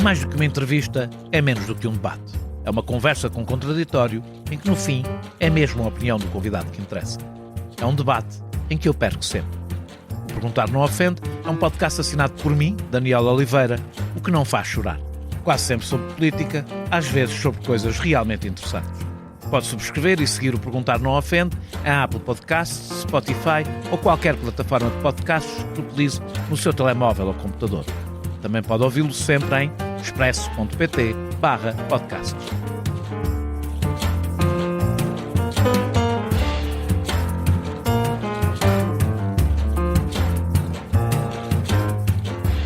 É mais do que uma entrevista, é menos do que um debate. É uma conversa com contraditório, em que no fim é mesmo a opinião do convidado que interessa. É um debate em que eu perco sempre. O Perguntar Não Ofende é um podcast assinado por mim, Daniel Oliveira, o que não faz chorar. Quase sempre sobre política, às vezes sobre coisas realmente interessantes. Pode subscrever e seguir o Perguntar Não Ofende em Apple Podcasts, Spotify ou qualquer plataforma de podcasts que utilize no seu telemóvel ou computador. Também pode ouvi-lo sempre em expresso.pt/podcasts.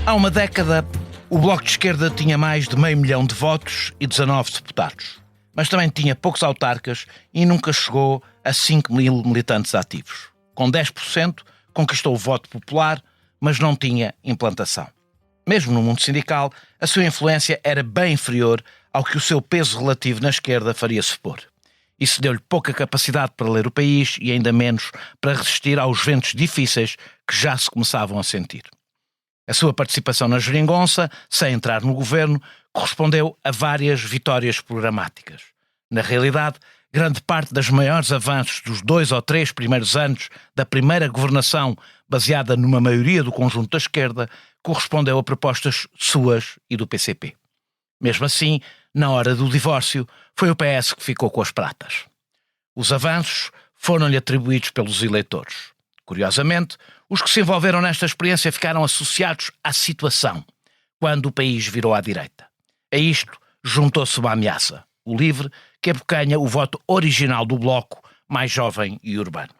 Há uma década, o Bloco de Esquerda tinha mais de 500 mil de votos e 19 deputados. Mas também tinha poucos autarcas e nunca chegou a 5 mil militantes ativos. Com 10%, conquistou o voto popular, mas não tinha implantação. Mesmo no mundo sindical, a sua influência era bem inferior ao que o seu peso relativo na esquerda faria supor. Isso deu-lhe pouca capacidade para ler o país e ainda menos para resistir aos ventos difíceis que já se começavam a sentir. A sua participação na geringonça, sem entrar no governo, correspondeu a várias vitórias programáticas. Na realidade, grande parte dos maiores avanços dos 2 ou 3 primeiros anos da primeira governação, baseada numa maioria do conjunto da esquerda, correspondeu a propostas suas e do PCP. Mesmo assim, na hora do divórcio, foi o PS que ficou com as pratas. Os avanços foram-lhe atribuídos pelos eleitores. Curiosamente, os que se envolveram nesta experiência ficaram associados à situação, quando o país virou à direita. A isto juntou-se uma ameaça, o LIVRE, que abocanha o voto original do Bloco, mais jovem e urbano.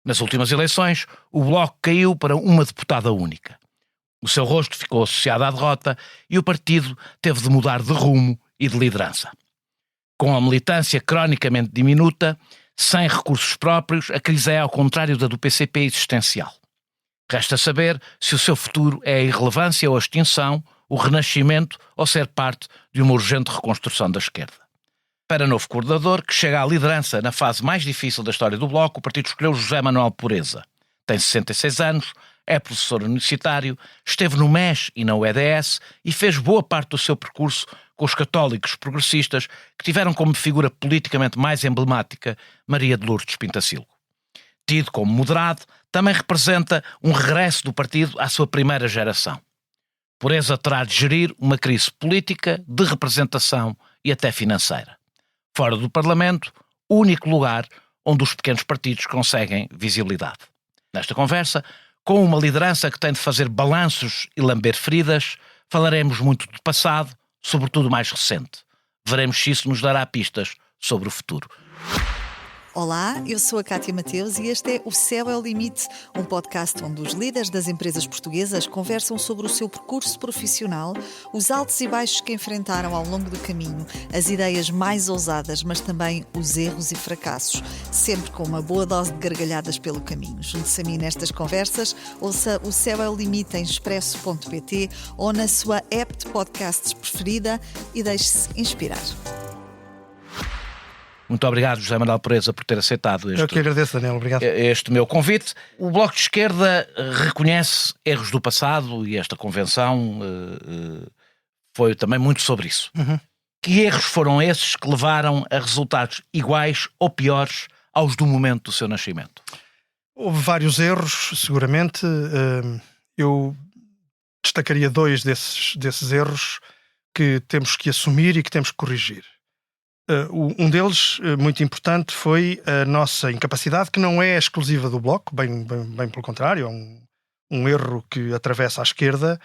Nas últimas eleições, o Bloco caiu para uma deputada única. O seu rosto ficou associado à derrota e o partido teve de mudar de rumo e de liderança. Com a militância cronicamente diminuta, sem recursos próprios, a crise é, ao contrário da do PCP, existencial. Resta saber se o seu futuro é a irrelevância ou a extinção, o renascimento ou ser parte de uma urgente reconstrução da esquerda. Para novo coordenador, que chega à liderança na fase mais difícil da história do Bloco, o partido escolheu José Manuel Pureza. Tem 66 anos, é professor universitário, esteve no MES e na UEDS e fez boa parte do seu percurso com os católicos progressistas que tiveram como figura politicamente mais emblemática Maria de Lourdes Pintacilgo. Tido como moderado, também representa um regresso do partido à sua primeira geração. Pureza terá de gerir uma crise política, de representação e até financeira. Fora do Parlamento, o único lugar onde os pequenos partidos conseguem visibilidade. Nesta conversa, com uma liderança que tem de fazer balanços e lamber feridas, falaremos muito do passado, sobretudo mais recente. Veremos se isso nos dará pistas sobre o futuro. Olá, eu sou a Cátia Mateus e este é O Céu é o Limite, um podcast onde os líderes das empresas portuguesas conversam sobre o seu percurso profissional, os altos e baixos que enfrentaram ao longo do caminho, as ideias mais ousadas, mas também os erros e fracassos, sempre com uma boa dose de gargalhadas pelo caminho. Junte-se a mim nestas conversas, ouça O Céu é o Limite em expresso.pt ou na sua app de podcasts preferida e deixe-se inspirar. Muito obrigado, José Manuel Pureza, por ter aceitado Eu que agradeço, Daniel. Obrigado. Este meu convite. O Bloco de Esquerda reconhece erros do passado e esta convenção foi também muito sobre isso. Uhum. Que erros foram esses que levaram a resultados iguais ou piores aos do momento do seu nascimento? Houve vários erros, seguramente. Eu destacaria 2 desses erros que temos que assumir e que temos que corrigir. Um deles, muito importante, foi a nossa incapacidade, que não é exclusiva do Bloco, bem pelo contrário, é um erro que atravessa a esquerda,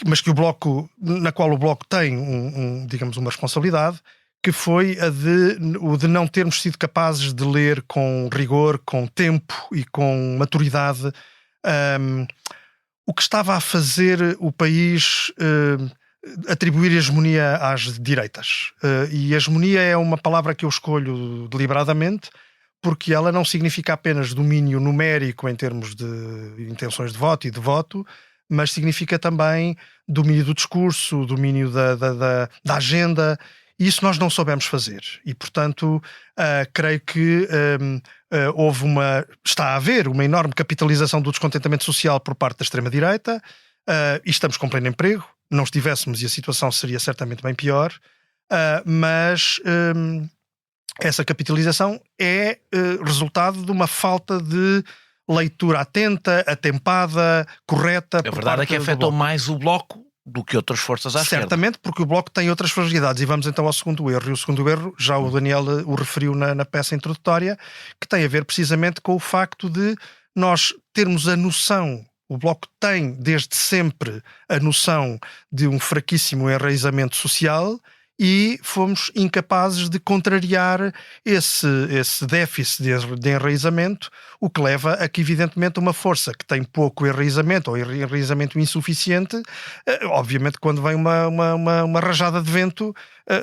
mas que o Bloco, na qual o Bloco tem digamos, uma responsabilidade, que foi o de não termos sido capazes de ler com rigor, com tempo e com maturidade o que estava a fazer o país atribuir hegemonia às direitas. E hegemonia é uma palavra que eu escolho deliberadamente, porque ela não significa apenas domínio numérico em termos de intenções de voto e de voto, mas significa também domínio do discurso, domínio da agenda, e isso nós não soubemos fazer. E, portanto, creio que está a haver uma enorme capitalização do descontentamento social por parte da extrema-direita, e estamos com pleno emprego. não estivéssemos e a situação seria certamente bem pior, mas essa capitalização é resultado de uma falta de leitura atenta, atempada, correta. A verdade é que afetou mais o Bloco do que outras forças à esquerda. Certamente, porque o Bloco tem outras fragilidades. E vamos então ao segundo erro. E o segundo erro, já o Daniel o referiu na peça introdutória, que tem a ver precisamente com o facto de nós termos a noção, o Bloco tem desde sempre a noção de um fraquíssimo enraizamento social, e fomos incapazes de contrariar esse déficit de enraizamento, o que leva a que, evidentemente, uma força que tem pouco enraizamento ou enraizamento insuficiente, obviamente, quando vem uma rajada de vento,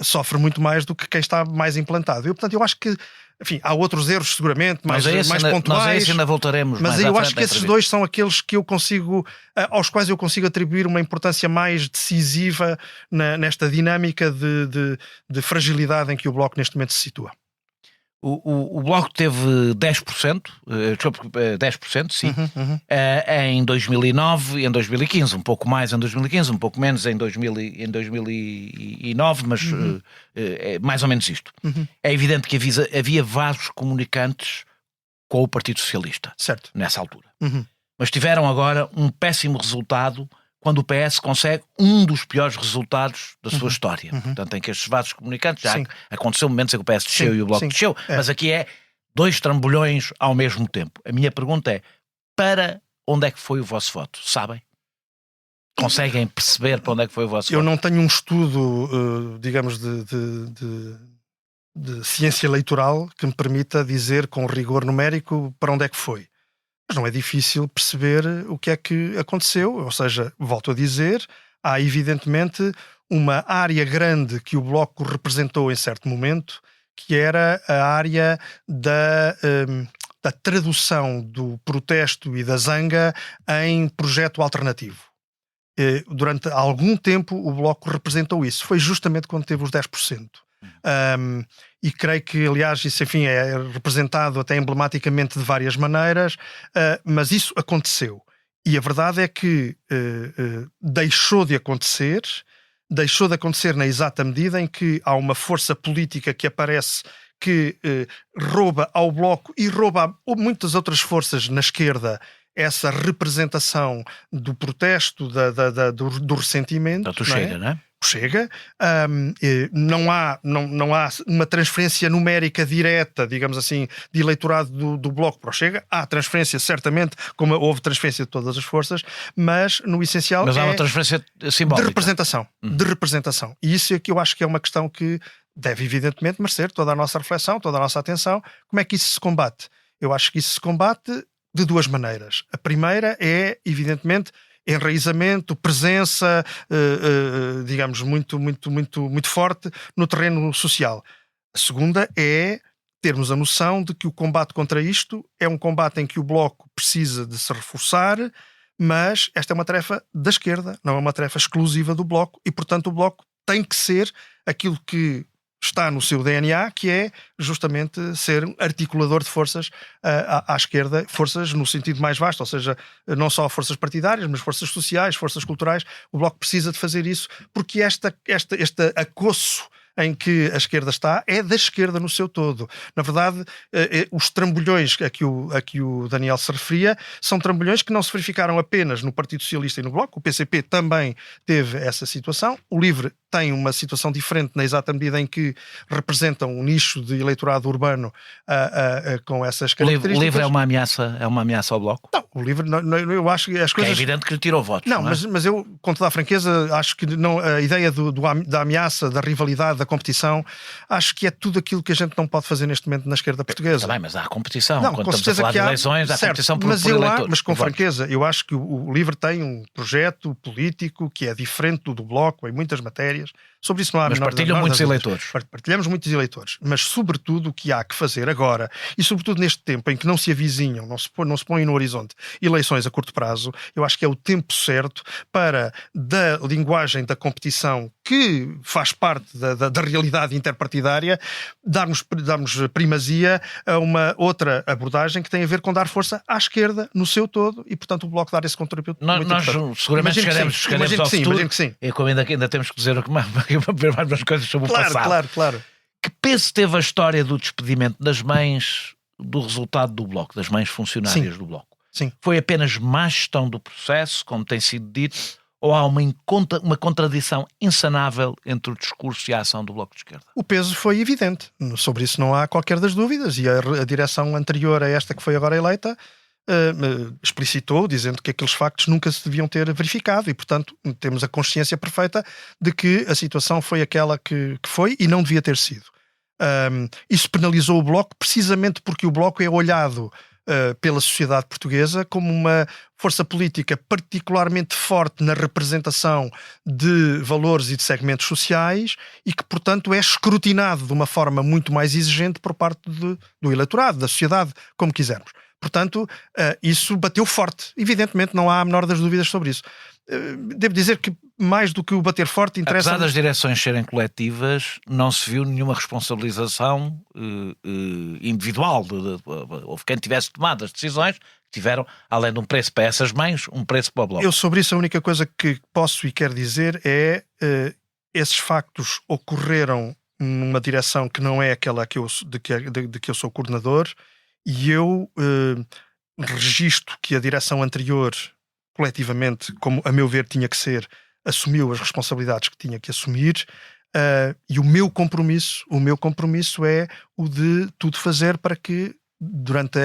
sofre muito mais do que quem está mais implantado. E, portanto, eu acho que, enfim, há outros erros seguramente mais pontuais. Nós a esse ainda voltaremos. Mas eu acho que esses dois são aqueles que eu consigo, aos quais eu consigo atribuir uma importância mais decisiva nesta dinâmica de fragilidade em que o Bloco neste momento se situa. O Bloco teve 10%, 10%, sim, em 2009 e em 2015, um pouco mais em 2015, um pouco menos em 2009, mas é mais ou menos isto. É evidente que havia vasos comunicantes com o Partido Socialista, certo, nessa altura. Mas tiveram agora um péssimo resultado quando o PS consegue um dos piores resultados da sua história. Portanto, em que estes vasos comunicantes, já aconteceu momentos em que o PS desceu e o Bloco desceu, mas aqui é 2 trambolhões ao mesmo tempo. A minha pergunta é, para onde é que foi o vosso voto? Sabem? Conseguem perceber para onde é que foi o vosso voto? Eu não tenho um estudo, digamos, de ciência eleitoral que me permita dizer com rigor numérico para onde é que foi. Mas não é difícil perceber o que é que aconteceu, ou seja, volto a dizer, há evidentemente uma área grande que o Bloco representou em certo momento, que era a área da tradução do protesto e da zanga em projeto alternativo. Durante algum tempo o Bloco representou isso, foi justamente quando teve os 10%. E creio que, aliás, isso, enfim, é representado até emblematicamente de várias maneiras, mas isso aconteceu. E a verdade é que deixou de acontecer na exata medida em que há uma força política que aparece que rouba ao Bloco e rouba a muitas outras forças na esquerda essa representação do protesto, do ressentimento. Portanto, chega, não é? Chega, não há uma transferência numérica direta, digamos assim, de eleitorado do Bloco para o Chega. Há transferência, certamente, como houve transferência de todas as forças, mas no essencial há uma transferência simbólica. De representação. E isso é que eu acho que é uma questão que deve evidentemente merecer toda a nossa reflexão, toda a nossa atenção. Como é que isso se combate? Eu acho que isso se combate de 2 maneiras. A primeira é, evidentemente, enraizamento, presença, digamos, muito forte no terreno social. A segunda é termos a noção de que o combate contra isto é um combate em que o Bloco precisa de se reforçar, mas esta é uma tarefa da esquerda, não é uma tarefa exclusiva do Bloco, e portanto o Bloco tem que ser aquilo que está no seu DNA, que é justamente ser um articulador de forças à esquerda, forças no sentido mais vasto, ou seja, não só forças partidárias, mas forças sociais, forças culturais. O Bloco precisa de fazer isso, porque este acosso em que a esquerda está é da esquerda no seu todo. Na verdade, os trambolhões a que o Daniel se referia são trambolhões que não se verificaram apenas no Partido Socialista e no Bloco. O PCP também teve essa situação. O LIVRE tem uma situação diferente na exata medida em que representam um nicho de eleitorado urbano com essas características. O LIVRE é uma ameaça ao Bloco? Não, o LIVRE, eu acho que as coisas... É evidente que lhe tirou votos. Não, mas eu, com toda a franqueza, acho que não, a ideia da ameaça, da rivalidade, da competição, acho que é tudo aquilo que a gente não pode fazer neste momento na esquerda portuguesa. Está bem, mas há competição. Não, quando com estamos a falar de eleições, há certo, competição por eleitores. Mas com franqueza, eu acho que o LIVRE tem um projeto político que é diferente do Bloco em muitas matérias, Sobre isso não há Mas menor partilham menor muitos dúvidas. eleitores. Partilhamos muitos eleitores, mas sobretudo o que há que fazer agora, e sobretudo neste tempo em que não se avizinham, não se põem no horizonte eleições a curto prazo, eu acho que é o tempo certo para, da linguagem da competição que faz parte da realidade interpartidária, darmos primazia a uma outra abordagem que tem a ver com dar força à esquerda no seu todo e, portanto, o Bloco dar esse contributo muito Nós importante. seguramente chegaremos ao futuro. Imagino que sim. E como ainda temos que dizer mais coisas sobre o passado. Claro. Que peso teve a história do despedimento das mães do resultado do Bloco, das mães funcionárias do Bloco? Sim. Foi apenas má gestão do processo, como tem sido dito, ou há uma contradição insanável entre o discurso e a ação do Bloco de Esquerda? O peso foi evidente. Sobre isso não há qualquer das dúvidas. E a direção anterior a esta que foi agora eleita explicitou, dizendo que aqueles factos nunca se deviam ter verificado e, portanto, temos a consciência perfeita de que a situação foi aquela que foi e não devia ter sido. Isso penalizou o Bloco precisamente porque o Bloco é olhado pela sociedade portuguesa como uma força política particularmente forte na representação de valores e de segmentos sociais e que, portanto, é escrutinado de uma forma muito mais exigente por parte do eleitorado, da sociedade, como quisermos. Portanto, isso bateu forte. Evidentemente, não há a menor das dúvidas sobre isso. Devo dizer que, mais do que o bater forte, interessa... Apesar das direções serem coletivas, não se viu nenhuma responsabilização individual. Houve quem tivesse tomado as decisões, tiveram, além de um preço para essas mães, um preço para o Bloco. Eu, sobre isso, a única coisa que posso e quero dizer é esses factos ocorreram numa direção que não é aquela de que eu sou coordenador, e eu registro que a direção anterior, coletivamente, como a meu ver tinha que ser, assumiu as responsabilidades que tinha que assumir, e o meu compromisso é o de tudo fazer para que durante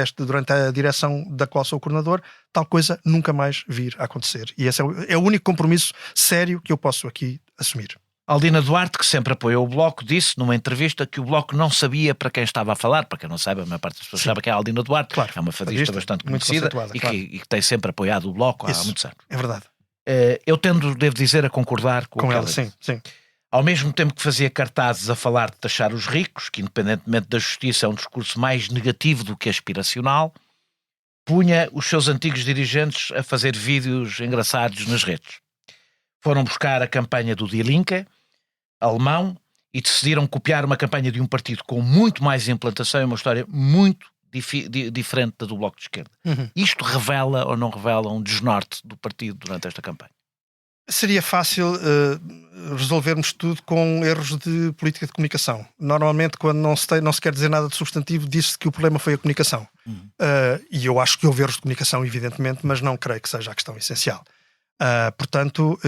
a direção da qual sou coordenador, tal coisa nunca mais vir a acontecer. E esse é o único compromisso sério que eu posso aqui assumir. Aldina Duarte, que sempre apoiou o Bloco, disse numa entrevista que o Bloco não sabia para quem estava a falar. Para quem não sabe, a maior parte das pessoas sabe que é a Aldina Duarte, claro, é uma fadista bastante conhecida e que tem sempre apoiado o Bloco há muitos anos. É verdade. Eu devo dizer, a concordar com ela. Sim. Ao mesmo tempo que fazia cartazes a falar de taxar os ricos, que independentemente da justiça é um discurso mais negativo do que aspiracional, punha os seus antigos dirigentes a fazer vídeos engraçados nas redes. Foram buscar a campanha do Die Linke, alemão, e decidiram copiar uma campanha de um partido com muito mais implantação e uma história muito diferente da do Bloco de Esquerda. Isto revela ou não revela um desnorte do partido durante esta campanha? Seria fácil resolvermos tudo com erros de política de comunicação. Normalmente, quando não se quer dizer nada de substantivo, diz-se que o problema foi a comunicação. E eu acho que houve erros de comunicação, evidentemente, mas não creio que seja a questão essencial. Portanto,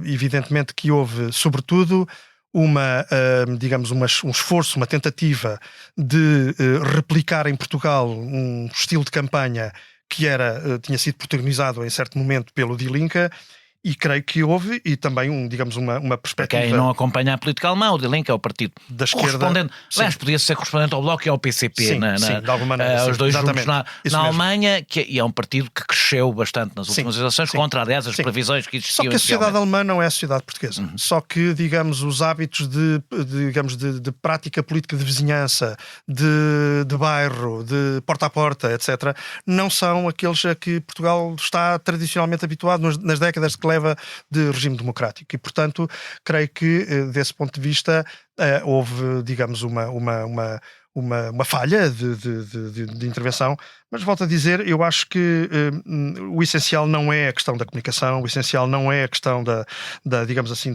evidentemente que houve, sobretudo, um esforço, uma tentativa de replicar em Portugal um estilo de campanha que tinha sido protagonizado em certo momento pelo Die Linke, e creio que houve, e também uma perspectiva... Para quem não acompanha a política alemã, o Die Linke é o partido da esquerda. Aliás, podia ser correspondente ao Bloco e ao PCP, sim, de alguma maneira, os dois juntos na Alemanha, e é um partido que cresceu bastante nas últimas eleições, contra, aliás, as previsões que existiam. Só que a sociedade alemã não é a sociedade portuguesa. Só que, os hábitos de prática política de vizinhança, de bairro, de porta a porta, etc., não são aqueles a que Portugal está tradicionalmente habituado nas décadas que leva de regime democrático. E, portanto, creio que, desse ponto de vista, houve, uma falha de intervenção, mas volto a dizer, eu acho que o essencial não é a questão da comunicação, o essencial não é a questão da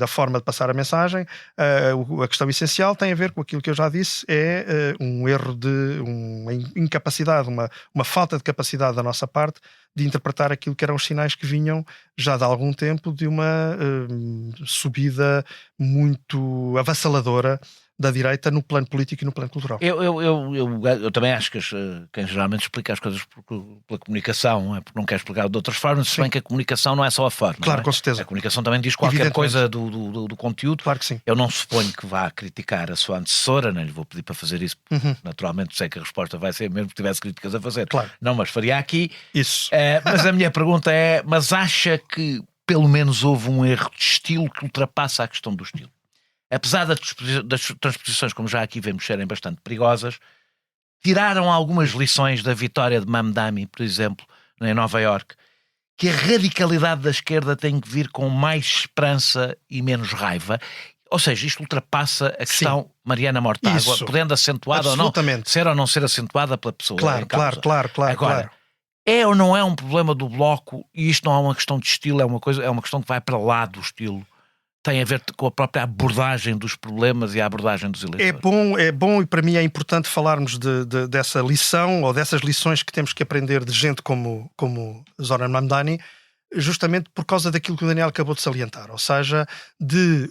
forma de passar a mensagem. A questão essencial tem a ver com aquilo que eu já disse, é um erro uma incapacidade, uma falta de capacidade da nossa parte de interpretar aquilo que eram os sinais que vinham já de algum tempo de uma subida muito avassaladora da direita no plano político e no plano cultural. Eu também acho que quem geralmente explica as coisas pela comunicação, porque não quer explicar de outras formas, se bem que a comunicação não é só a forma. Claro, com certeza. A comunicação também diz qualquer coisa do conteúdo. Claro que sim. Eu não suponho que vá criticar a sua antecessora, nem lhe vou pedir para fazer isso. Naturalmente sei que a resposta vai ser, mesmo que tivesse críticas a fazer. Claro. Não, mas faria aqui. Isso. Mas a minha pergunta é, mas acha que pelo menos houve um erro de estilo que ultrapassa a questão do estilo? apesar das transposições, como já aqui vemos, serem bastante perigosas, tiraram algumas lições da vitória de Mamdani, por exemplo, em Nova Iorque, que a radicalidade da esquerda tem que vir com mais esperança e menos raiva. Ou seja, isto ultrapassa a questão Mariana Mortágua, podendo acentuada ou não, ser ou não ser acentuada pela pessoa. Claro. Agora, é ou não é um problema do Bloco, e isto não é uma questão de estilo, é uma questão que vai para lá do estilo, tem a ver com a própria abordagem dos problemas e a abordagem dos eleitores. É bom e para mim é importante falarmos dessa lição ou dessas lições que temos que aprender de gente como Zoran Mamdani, justamente por causa daquilo que o Daniel acabou de salientar, ou seja, de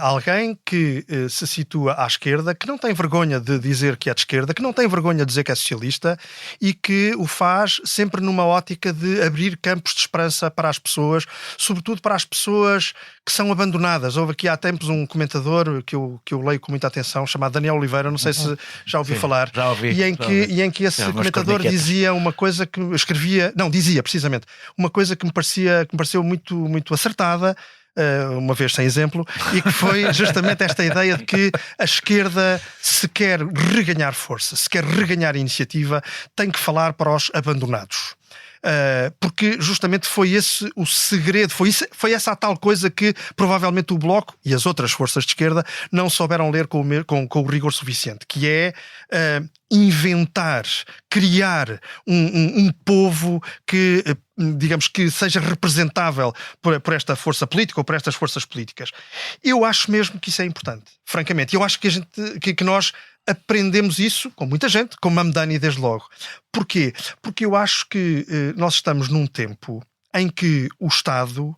alguém que se situa à esquerda, que não tem vergonha de dizer que é de esquerda, que não tem vergonha de dizer que é socialista e que o faz sempre numa ótica de abrir campos de esperança para as pessoas, sobretudo para as pessoas que são abandonadas. Houve aqui há tempos um comentador que eu leio com muita atenção, chamado Daniel Oliveira, não sei se já ouviu falar, já ouvi, e em que esse comentador dizia uma coisa que dizia precisamente uma coisa que me pareceu muito, muito acertada, uma vez sem exemplo, e que foi justamente esta ideia de que a esquerda, se quer reganhar força, se quer reganhar iniciativa, tem que falar para os abandonados. Porque justamente foi esse o segredo, foi essa a tal coisa que provavelmente o Bloco e as outras forças de esquerda não souberam ler com o rigor suficiente, que é inventar, criar um povo que, digamos, que seja representável por esta força política ou por estas forças políticas. Eu acho mesmo que isso é importante, francamente. Eu acho que nós aprendemos isso com muita gente, com Mamdani desde logo. Porquê? Porque eu acho que nós estamos num tempo em que o Estado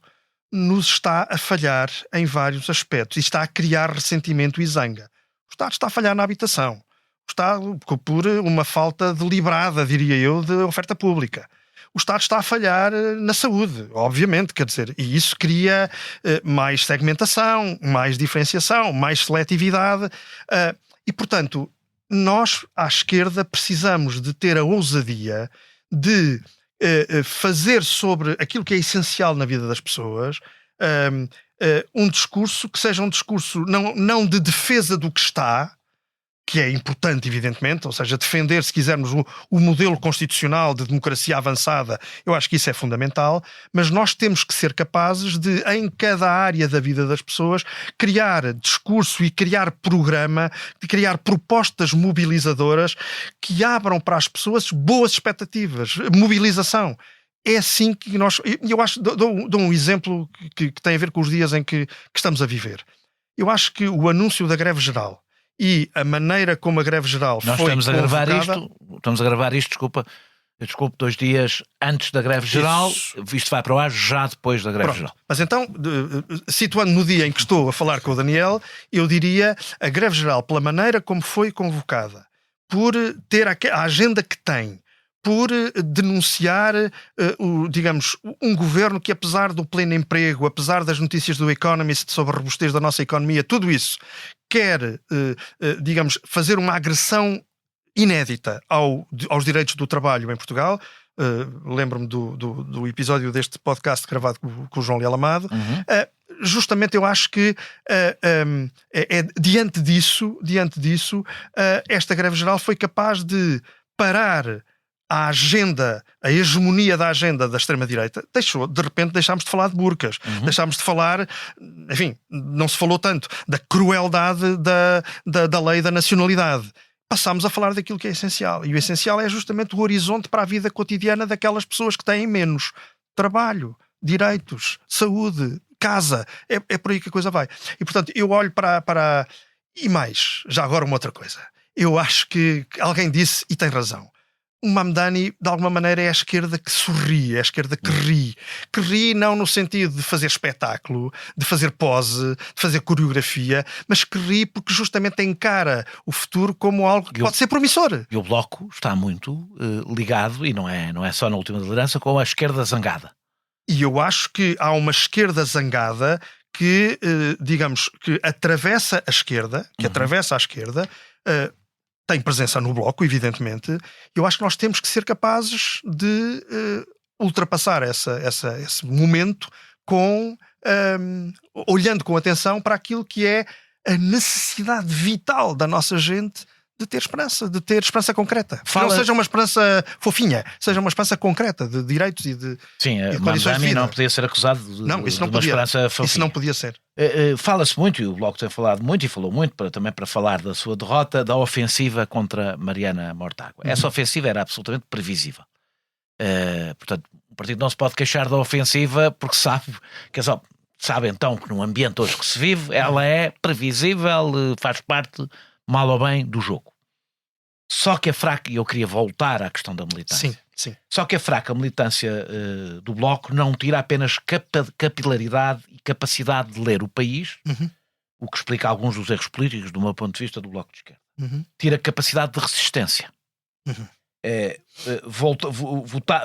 nos está a falhar em vários aspectos e está a criar ressentimento e zanga. O Estado está a falhar na habitação. O Estado, por uma falta deliberada, diria eu, de oferta pública. O Estado está a falhar na saúde, obviamente, quer dizer, e isso cria mais segmentação, mais diferenciação, mais seletividade. E, portanto, nós, à esquerda, precisamos de ter a ousadia de fazer sobre aquilo que é essencial na vida das pessoas um discurso que seja um discurso não de defesa do que está, que é importante, evidentemente, ou seja, defender, se quisermos, o modelo constitucional de democracia avançada, eu acho que isso é fundamental, mas nós temos que ser capazes de, em cada área da vida das pessoas, criar discurso e criar programa, de criar propostas mobilizadoras que abram para as pessoas boas expectativas, mobilização. É assim que nós... Eu acho, dou um exemplo que tem a ver com os dias em que estamos a viver. Eu acho que o anúncio da greve geral e a maneira como a greve geral Nós foi estamos a gravar isto, desculpe, 2 dias antes da greve geral, isto vai para o ar já depois da greve geral. Mas então, situando no dia em que estou a falar com o Daniel, eu diria a greve geral, pela maneira como foi convocada, por ter a agenda que tem, por denunciar, digamos, um governo que, apesar do pleno emprego, apesar das notícias do Economist sobre a robustez da nossa economia, tudo isso, quer, digamos, fazer uma agressão inédita aos direitos do trabalho em Portugal. Lembro-me do episódio deste podcast gravado com o João Leal Amado. Justamente eu acho que diante disso, esta greve geral foi capaz de parar a agenda, a hegemonia da agenda da extrema-direita. De repente deixámos de falar de burcas, deixámos de falar, enfim, não se falou tanto da crueldade da lei da nacionalidade. Passámos a falar daquilo que é essencial. E o essencial é justamente o horizonte para a vida cotidiana daquelas pessoas que têm menos trabalho, direitos, saúde, casa. É por aí que a coisa vai. E, portanto, eu olho para... E mais, já agora uma outra coisa. Eu acho que alguém disse, e tem razão, o Mamdani, de alguma maneira, é a esquerda que sorri, é a esquerda que ri. Que ri não no sentido de fazer espetáculo, de fazer pose, de fazer coreografia, mas que ri porque justamente encara o futuro como algo que pode ser promissor. E o Bloco está muito ligado, e não é só na última liderança, com a esquerda zangada. E eu acho que há uma esquerda zangada que, digamos, que atravessa a esquerda, tem presença no Bloco, evidentemente. Eu acho que nós temos que ser capazes de ultrapassar esse momento olhando com atenção para aquilo que é a necessidade vital da nossa gente de ter esperança concreta. Não seja uma esperança fofinha, seja uma esperança concreta de direitos e de, sim, e de condições de vida. Não podia ser acusado de, não, isso não de uma podia. esperança fofinha. Isso não podia ser. Fala-se muito, e o Bloco tem falado muito, e falou muito também para falar da sua derrota, da ofensiva contra Mariana Mortágua. Essa ofensiva era absolutamente previsível. Portanto, o partido não se pode queixar da ofensiva porque sabe então que num ambiente hoje que se vive, ela é previsível, faz parte, mal ou bem, do jogo. Só que a fraca, e eu queria voltar à questão da militância. Sim. Só que a fraca militância do Bloco não tira apenas capilaridade e capacidade de ler o país, o que explica alguns dos erros políticos, do meu ponto de vista, do Bloco de Esquerda. Tira capacidade de resistência.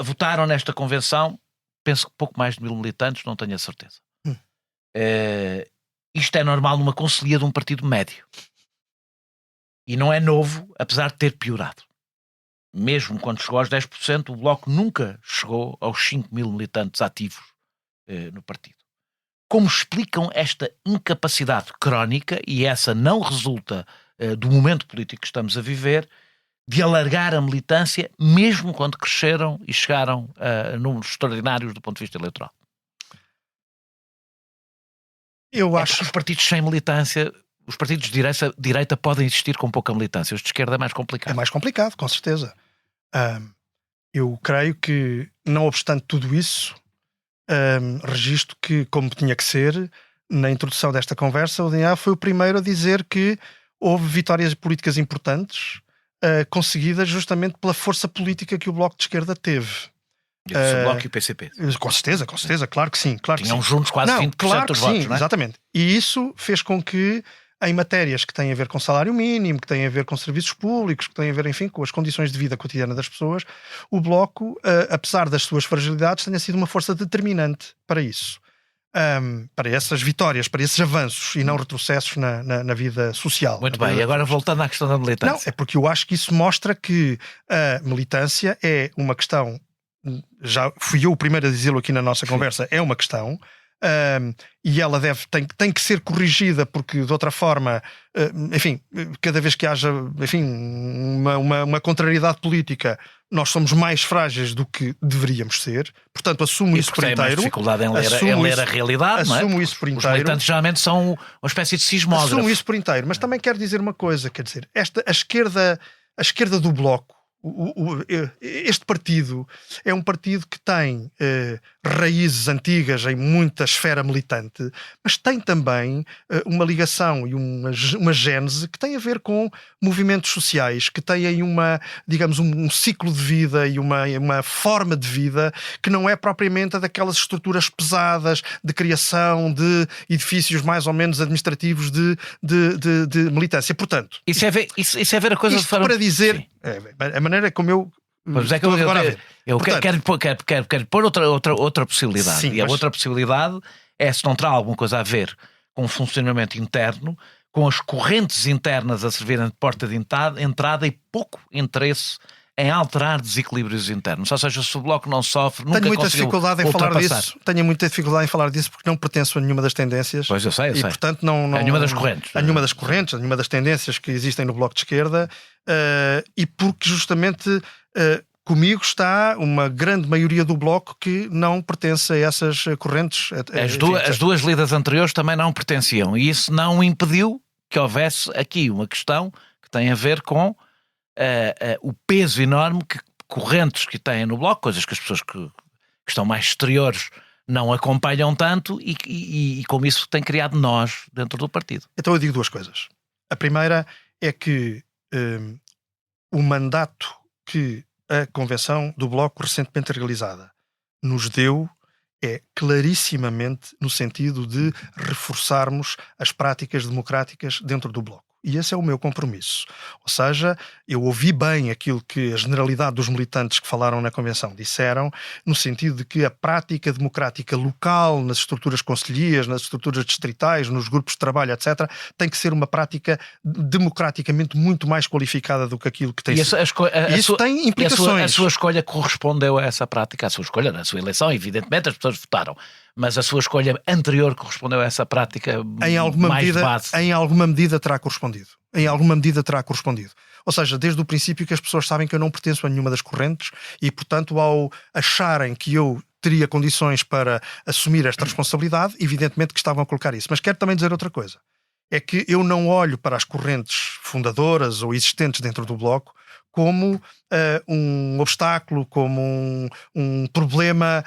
Votaram nesta convenção, penso que pouco mais de 1000 militantes, não tenho a certeza. Isto é normal numa conselhia de um partido médio. E não é novo, apesar de ter piorado. Mesmo quando chegou aos 10%, o Bloco nunca chegou aos 5.000 militantes ativos no partido. Como explicam esta incapacidade crónica, e essa não resulta do momento político que estamos a viver, de alargar a militância, mesmo quando cresceram e chegaram a números extraordinários do ponto de vista eleitoral? Eu acho que os partidos sem militância, os partidos de direita podem existir com pouca militância. Os de esquerda é mais complicado. É mais complicado, com certeza. Eu creio que, não obstante tudo isso, registro que, como tinha que ser, na introdução desta conversa, o DNA foi o primeiro a dizer que houve vitórias políticas importantes conseguidas justamente pela força política que o Bloco de Esquerda teve. O Bloco e o PCP. Com certeza, claro que sim. Tinham juntos quase 20% dos votos, não é? Exatamente. E isso fez com que, em matérias que têm a ver com salário mínimo, que têm a ver com serviços públicos, que têm a ver, enfim, com as condições de vida cotidiana das pessoas, o Bloco, apesar das suas fragilidades, tenha sido uma força determinante para isso. Para essas vitórias, para esses avanços e não retrocessos na vida social. Muito bem, e agora voltando à questão da militância. Não, é porque eu acho que isso mostra que a militância é uma questão, já fui eu o primeiro a dizê-lo aqui na nossa conversa, é uma questão, e ela tem que ser corrigida, porque de outra forma, enfim, cada vez que haja, enfim, uma contrariedade política, nós somos mais frágeis do que deveríamos ser. Portanto, assumo isso por inteiro. Mais dificuldade em ler a realidade, não é? Assumo isso por inteiro. Os militantes geralmente são uma espécie de sismógrafo. Assumo isso por inteiro, mas também quero dizer uma coisa, quer dizer, a esquerda do Bloco, este partido é um partido que tem raízes antigas em muita esfera militante, mas tem também uma ligação e uma gênese que tem a ver com movimentos sociais, que têm digamos, um ciclo de vida e uma forma de vida que não é propriamente a daquelas estruturas pesadas de criação de edifícios mais ou menos administrativos de militância. Portanto, isso é ver a coisa de forma... para dizer... A maneira como eu... Mas é que quero pôr outra possibilidade. Sim, a outra possibilidade é se não terá alguma coisa a ver com o funcionamento interno, com as correntes internas a servirem de porta de entrada e pouco interesse em alterar desequilíbrios internos. Ou seja, se o Bloco não sofre, nunca Tenho muita conseguiu dificuldade em falar ultrapassar. disso. Tenho muita dificuldade em falar disso porque não pertenço a nenhuma das tendências. Pois eu sei. E portanto não a nenhuma das correntes. A nenhuma das correntes, a nenhuma das tendências que existem no Bloco de Esquerda, e porque justamente comigo está uma grande maioria do Bloco que não pertence a essas correntes. As duas líderes anteriores também não pertenciam, e isso não impediu que houvesse aqui uma questão que tem a ver com o peso enorme que correntes que têm no Bloco, coisas que as pessoas que estão mais exteriores não acompanham tanto, e como isso tem criado nós dentro do partido. Então eu digo duas coisas. A primeira é que o mandato que a Convenção do Bloco recentemente realizada nos deu é clarissimamente no sentido de reforçarmos as práticas democráticas dentro do Bloco. E esse é o meu compromisso. Ou seja, eu ouvi bem aquilo que a generalidade dos militantes que falaram na Convenção disseram, no sentido de que a prática democrática local, nas estruturas concelhias, nas estruturas distritais, nos grupos de trabalho, etc., tem que ser uma prática democraticamente muito mais qualificada do que aquilo que tem sido. Isso tem implicações. A sua escolha correspondeu a essa prática, a sua escolha, na sua eleição, evidentemente as pessoas votaram. mas a sua escolha anterior correspondeu a essa prática mais de base. Em alguma medida terá correspondido. Em alguma medida terá correspondido. Ou seja, desde o princípio que as pessoas sabem que eu não pertenço a nenhuma das correntes e, portanto, ao acharem que eu teria condições para assumir esta responsabilidade, evidentemente que estavam a colocar isso. Mas quero também dizer outra coisa. É que eu não olho para as correntes fundadoras ou existentes dentro do Bloco como um obstáculo, como um problema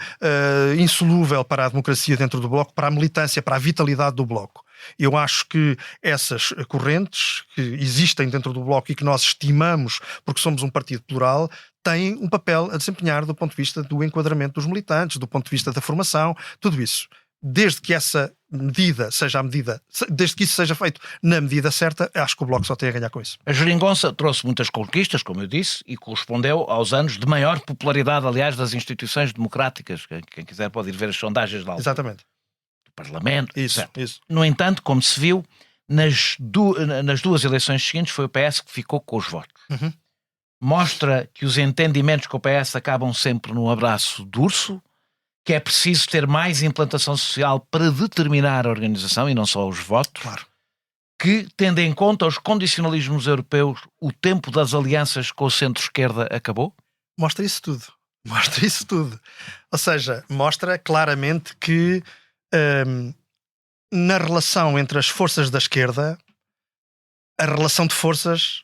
insolúvel para a democracia dentro do Bloco, para a militância, para a vitalidade do Bloco. Eu acho que essas correntes que existem dentro do Bloco e que nós estimamos porque somos um partido plural, têm um papel a desempenhar do ponto de vista do enquadramento dos militantes, do ponto de vista da formação, tudo isso. Desde que essa medida seja a medida, desde que isso seja feito na medida certa, acho que o Bloco só tem a ganhar com isso. A geringonça trouxe muitas conquistas, como eu disse, e correspondeu aos anos de maior popularidade, aliás, das instituições democráticas. Quem quiser pode ir ver as sondagens lá. Exatamente. Do Parlamento. Isso. No entanto, como se viu, nas duas eleições seguintes foi o PS que ficou com os votos. Uhum. Mostra que os entendimentos com o PS acabam sempre num abraço de urso, que é preciso ter mais implantação social para determinar a organização e não só os votos. Claro. Que, tendo em conta os condicionalismos europeus, o tempo das alianças com o centro-esquerda acabou? Mostra isso tudo. Ou seja, mostra claramente que na relação entre as forças da esquerda, a relação de forças,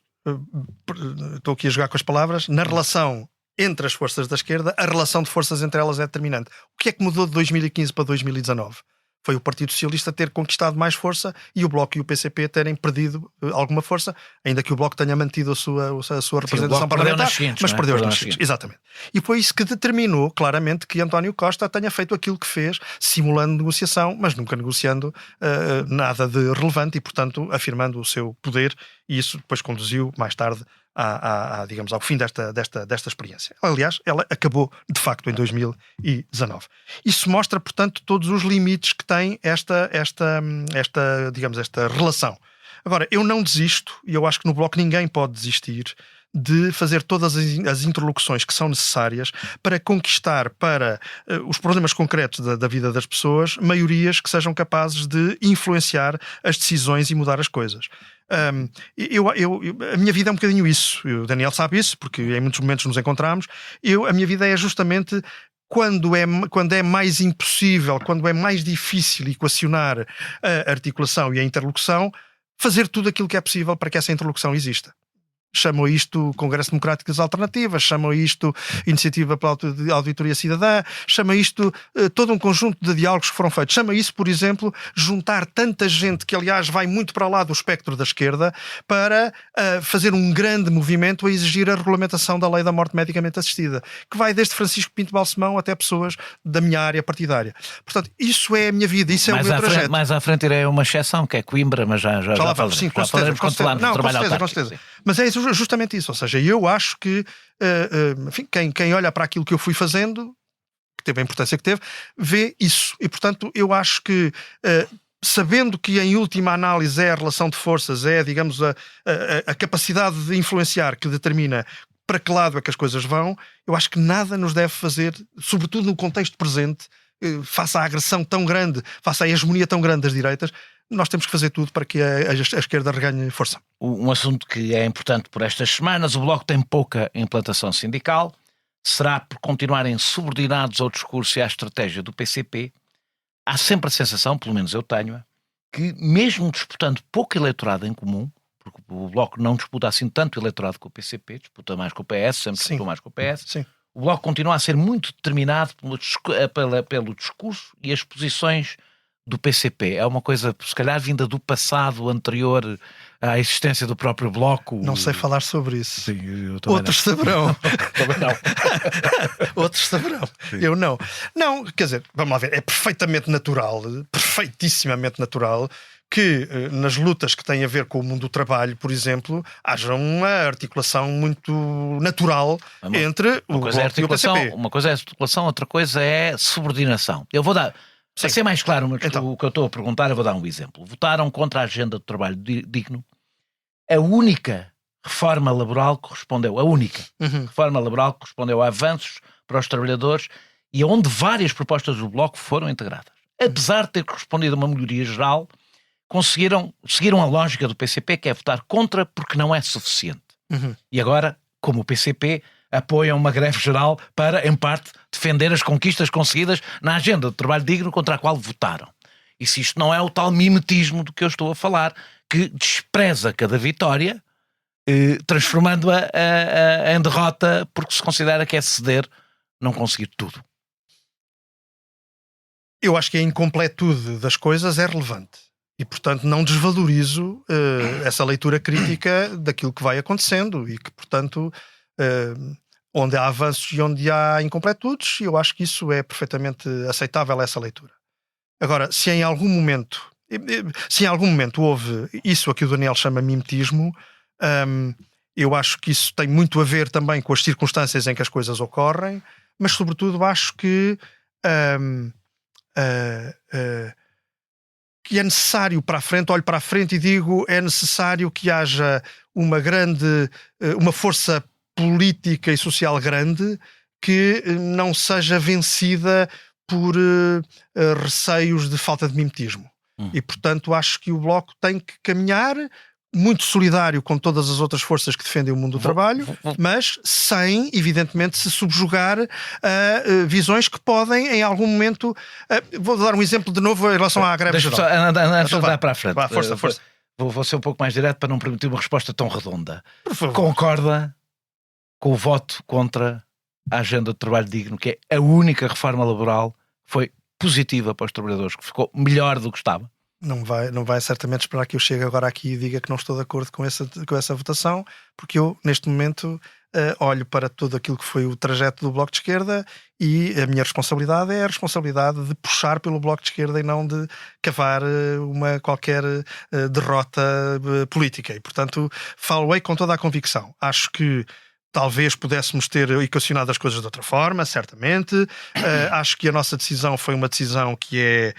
estou aqui a jogar com as palavras, na relação entre as forças da esquerda, a relação de forças entre elas é determinante. O que é que mudou de 2015 para 2019? Foi o Partido Socialista ter conquistado mais força e o Bloco e o PCP terem perdido alguma força, ainda que o Bloco tenha mantido a sua representação parlamentar, mas perdeu nas seguintes. Exatamente. E foi isso que determinou claramente que António Costa tenha feito aquilo que fez, simulando negociação, mas nunca negociando nada de relevante e, portanto, afirmando o seu poder, e isso depois conduziu mais tarde digamos, ao fim desta experiência. Aliás, ela acabou de facto em 2019. Isso mostra, portanto, todos os limites que tem esta relação. Agora, eu não desisto, e eu acho que no Bloco ninguém pode desistir, de fazer todas as interlocuções que são necessárias para conquistar para os problemas concretos da vida das pessoas maiorias que sejam capazes de influenciar as decisões e mudar as coisas. A minha vida é um bocadinho isso. O Daniel sabe isso, porque em muitos momentos nos encontramos. A minha vida é justamente quando é mais impossível, quando é mais difícil equacionar a articulação e a interlocução, fazer tudo aquilo que é possível para que essa interlocução exista. Chamam isto Congresso Democrático das Alternativas, chamam isto Iniciativa pela Auditoria Cidadã, chama isto todo um conjunto de diálogos que foram feitos. Chama isso, por exemplo, juntar tanta gente que, aliás, vai muito para lá do espectro da esquerda para fazer um grande movimento a exigir a regulamentação da lei da morte medicamente assistida, que vai desde Francisco Pinto Balsemão até pessoas da minha área partidária. Portanto, isso é a minha vida, isso é o meu trajeto. Mais à frente irei uma exceção, que é Coimbra, mas já falaremos. Sim, com certeza. Mas é justamente isso, ou seja, eu acho que enfim, quem olha para aquilo que eu fui fazendo, que teve a importância que teve, vê isso. E, portanto, eu acho que sabendo que em última análise é a relação de forças, é, digamos, a capacidade de influenciar que determina para que lado é que as coisas vão, eu acho que nada nos deve fazer, sobretudo no contexto presente, face à agressão tão grande, face à hegemonia tão grande das direitas, nós temos que fazer tudo para que a esquerda reganhe força. Um assunto que é importante por estas semanas: o Bloco tem pouca implantação sindical. Será por continuarem subordinados ao discurso e à estratégia do PCP? Há sempre a sensação, pelo menos eu tenho-a, que mesmo disputando pouco eleitorado em comum, porque o Bloco não disputa assim tanto eleitorado com o PCP, disputa mais com o PS, sempre disputou mais com o PS, Sim. O Bloco continua a ser muito determinado pelo discurso e as posições do PCP. É uma coisa, se calhar, vinda do passado anterior à existência do próprio Bloco. Não sei falar sobre isso. Sim, eu também Outros saberão. Também não. Outros saberão. Sim. Eu não. Não, quer dizer, vamos lá ver, é perfeitamente natural, perfeitissimamente natural, que nas lutas que têm a ver com o mundo do trabalho, por exemplo, haja uma articulação muito natural entre o Bloco e o PCP. Uma coisa é articulação, outra coisa é subordinação. Eu vou dar... Para ser mais claro o que eu estou a perguntar, eu vou dar um exemplo. Votaram contra a agenda do trabalho digno. A única reforma laboral que correspondeu, reforma laboral que correspondeu a avanços para os trabalhadores e onde várias propostas do Bloco foram integradas. apesar de ter correspondido a uma melhoria geral, seguiram a lógica do PCP, que é votar contra porque não é suficiente. E agora, como o PCP, apoiam uma greve geral para, em parte, defender as conquistas conseguidas na agenda de trabalho digno contra a qual votaram. E se isto não é o tal mimetismo do que eu estou a falar, que despreza cada vitória, transformando-a em derrota porque se considera que é ceder, não conseguir tudo. Eu acho que a incompletude das coisas é relevante. E, portanto, não desvalorizo essa leitura crítica daquilo que vai acontecendo e que, portanto, onde há avanços e onde há incompletudes, eu acho que isso é perfeitamente aceitável, essa leitura. Agora, se em algum momento houve isso a que o Daniel chama mimetismo, eu acho que isso tem muito a ver também com as circunstâncias em que as coisas ocorrem, mas, sobretudo, acho que é necessário para a frente, olho para a frente e digo, é necessário que haja uma força política e social grande que não seja vencida por receios de falta de mimetismo. E, portanto, acho que o Bloco tem que caminhar muito solidário com todas as outras forças que defendem o mundo do trabalho, mas sem, evidentemente, se subjugar a visões que podem, em algum momento... vou dar um exemplo de novo em relação à greve geral. Antes de andar para a frente. Força. Vou ser um pouco mais direto para não permitir uma resposta tão redonda. Por favor. Concorda com o voto contra a agenda de trabalho digno, que é a única reforma laboral que foi positiva para os trabalhadores, que ficou melhor do que estava? Não vai certamente esperar que eu chegue agora aqui e diga que não estou de acordo com essa votação, porque eu, neste momento, olho para tudo aquilo que foi o trajeto do Bloco de Esquerda e a minha responsabilidade é a responsabilidade de puxar pelo Bloco de Esquerda e não de cavar uma qualquer derrota política. E, portanto, falo-ei com toda a convicção. Acho que talvez pudéssemos ter equacionado as coisas de outra forma, certamente. Acho que a nossa decisão foi uma decisão que é,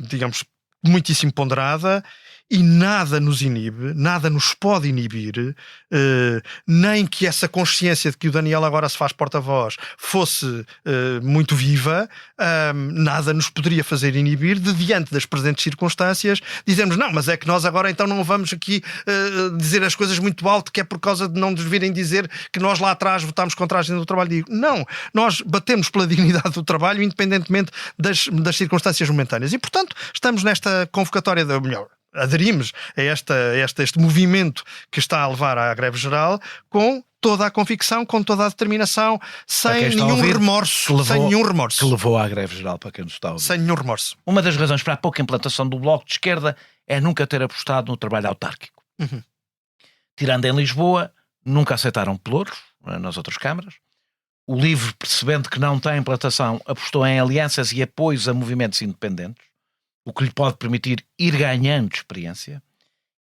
digamos, muitíssimo ponderada e nada nos inibe, nada nos pode inibir, nem que essa consciência de que o Daniel agora se faz porta-voz fosse muito viva, nada nos poderia fazer inibir de, diante das presentes circunstâncias, dizermos, não, mas é que nós agora então não vamos aqui dizer as coisas muito alto, que é por causa de não nos virem dizer que nós lá atrás votámos contra a agenda do trabalho. Digo, não, nós batemos pela dignidade do trabalho independentemente das circunstâncias momentâneas e, portanto, estamos nesta convocatória melhor, aderimos a este movimento que está a levar à greve geral com toda a convicção, com toda a determinação, sem nenhum remorso. Que levou à greve geral, para quem nos está a ouvir. Sem nenhum remorso. Uma das razões para a pouca implantação do Bloco de Esquerda é nunca ter apostado no trabalho autárquico. Tirando em Lisboa, nunca aceitaram pelouros nas outras câmaras. O LIVRE, percebendo que não tem implantação, apostou em alianças e apoios a movimentos independentes, o que lhe pode permitir ir ganhando experiência,